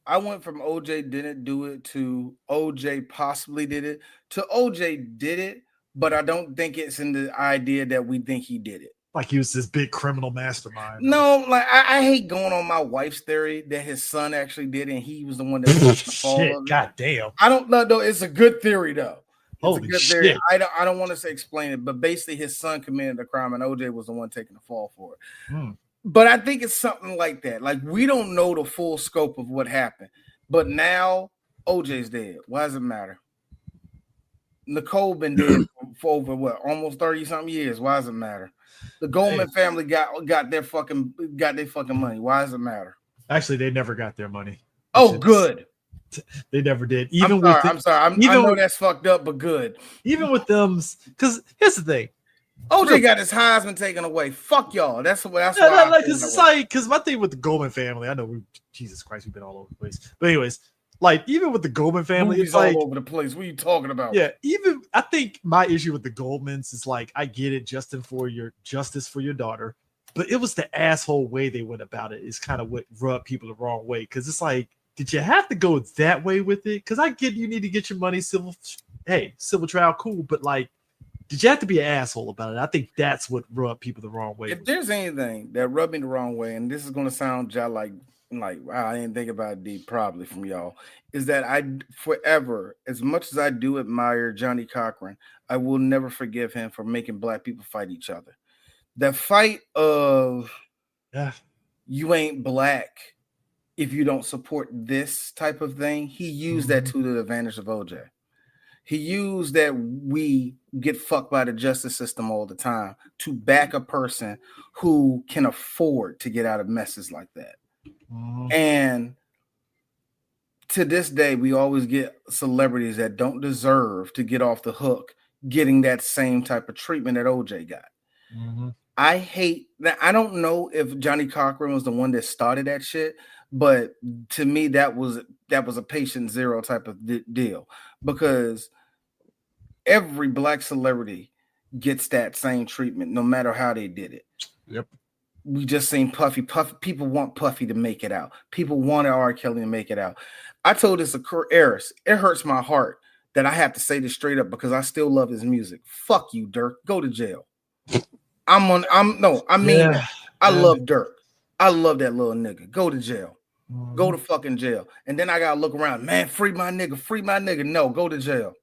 I went from OJ didn't do it to OJ possibly did it to OJ did it, but I don't think it's in the idea that we think he did it. Like he was this big criminal mastermind. No, like I hate going on my wife's theory that his son actually did it and he was the one that took the fall Shit, of it. God damn. I don't know though. It's a good theory though. Holy shit. I don't want to say explain it, but basically his son committed the crime and OJ was the one taking the fall for it. But I think it's something like that. Like we don't know the full scope of what happened, but now OJ's dead. Why does it matter? Nicole been dead for over what, almost 30 something years. Why does it matter? The Goldman family got their fucking money. Why does it matter? Actually, they never got their money. Oh, good. They never did. I'm sorry. I know that's fucked up, but good. Even with them, because here's the thing. OJ got his Heisman taken away. Fuck y'all. That's why. It's like, because my thing with the Goldman family, I know Jesus Christ, we've been all over the place. But anyways, like even with the Goldman family, movies it's like all over the place. What are you talking about? Yeah, even I think my issue with the Goldmans is like, I get it, justice for your daughter, but it was the asshole way they went about it is kind of what rubbed people the wrong way. Because it's like, did you have to go that way with it? Because I get you need to get your money, civil trial, cool, but like, did you have to be an asshole about it? I think that's what rubbed people the wrong way. If there's anything that rubbed me the wrong way, and this is going to sound just like wow, I didn't think about it deep, probably from y'all, is that I forever, as much as I do admire Johnny Cochran, I will never forgive him for making black people fight each other. The fight of you ain't black if you don't support this type of thing, he used that to the advantage of OJ. He used that we get fucked by the justice system all the time to back a person who can afford to get out of messes like that. And to this day, we always get celebrities that don't deserve to get off the hook getting that same type of treatment that OJ got. I hate that. I don't know if Johnny Cochran was the one that started that shit, but to me, that was a patient zero type of deal, because every black celebrity gets that same treatment, no matter how they did it. Yep. We just seen Puffy. People want Puffy to make it out. People wanted R. Kelly to make it out. I told this to Eris. It hurts my heart that I have to say this straight up because I still love his music. Fuck you, Dirk. Go to jail. I mean, I love Dirk. I love that little nigga. Go to jail. Go to fucking jail. And then I gotta look around. Man, free my nigga. Free my nigga. No, go to jail.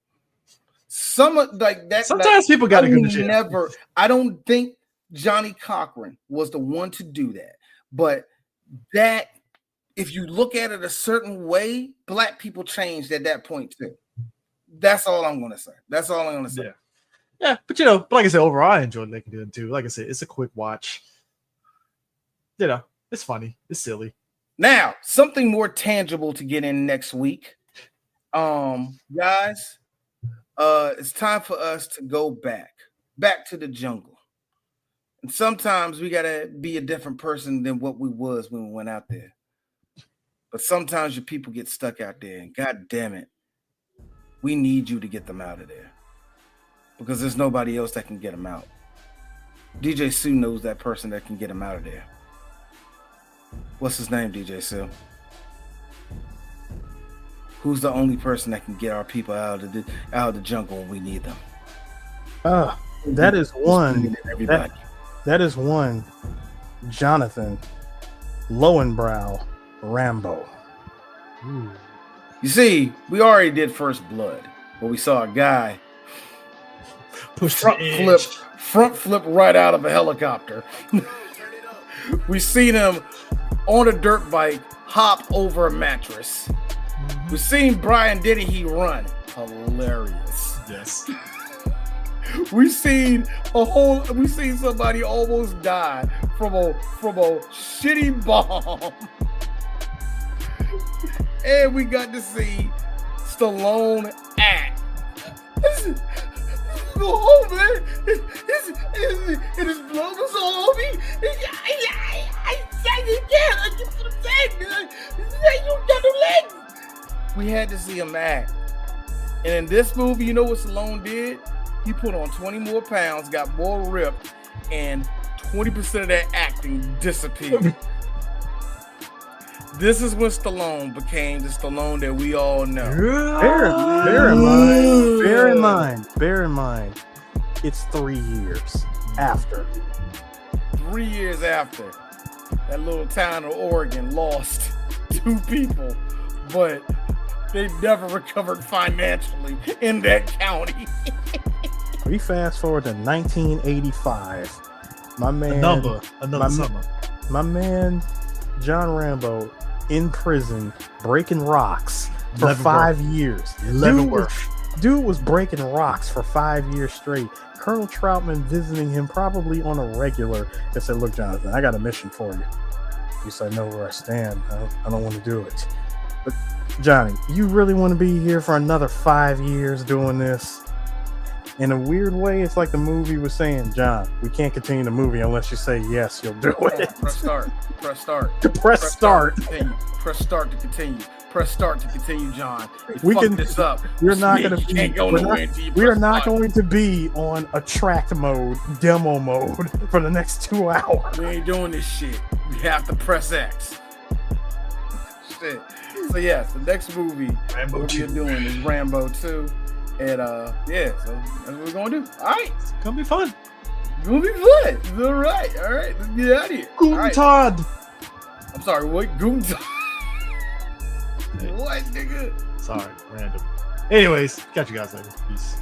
Sometimes people gotta go to jail. I don't think Johnny Cochran was the one to do that. But that, if you look at it a certain way, black people changed at that point too. That's all I'm gonna say. Yeah, but like I said, overall, I enjoyed Lincoln too. Like I said, it's a quick watch. It's funny, it's silly. Now, something more tangible to get in next week. Guys, it's time for us to go back to the jungle. And sometimes we gotta be a different person than what we was when we went out there. But sometimes your people get stuck out there, and god damn it, we need you to get them out of there. Because there's nobody else that can get them out. DJ Sue knows that person that can get him out of there. What's his name, DJ Sue? Who's the only person that can get our people out of the jungle when we need them? That is one. Everybody. That is one. Jonathan Lowenbrow Rambo. Ooh. You see, we already did First Blood, where we saw a guy front flip right out of a helicopter. We seen him on a dirt bike hop over a mattress. We seen Brian Dennehy run. Hilarious. Yes. We seen somebody almost die from a shitty bomb. And we got to see Stallone act. Go home, man. His blood was all over me. We had to see him act. And in this movie, you know what Stallone did? He put on 20 more pounds, got more ripped, and 20% of that acting disappeared. This is when Stallone became the Stallone that we all know. Bear in mind. it's 3 years after. 3 years after that little town of Oregon lost 2 people, but they never recovered financially in that county. We fast forward to 1985. My man, another summer. My man, John Rambo, in prison breaking rocks for 5 years. Dude was breaking rocks for 5 years straight. Colonel Troutman visiting him probably on a regular and said, "Look, Jonathan, I got a mission for you." He said, "I know where I stand. I don't want to do it." But Johnny, you really want to be here for another 5 years doing this? In a weird way, it's like the movie was saying, "John, we can't continue the movie unless you say yes, you'll do it." Press start. Press start. Press start. Press start to continue. Press start to continue, John. We can this up. We're not going to be. We are not going to be on attract mode, demo mode for the next 2 hours. We ain't doing this shit. We have to press X. Shit. So yes, the next movie we're doing is Rambo 2. And so that's what we're gonna do. All right, it's gonna be fun. It's gonna be fun. All right, let's get out of here. Guten Tag. I'm sorry, what? Guten Tag? What, nigga? Sorry, random. Anyways, catch you guys later. Peace.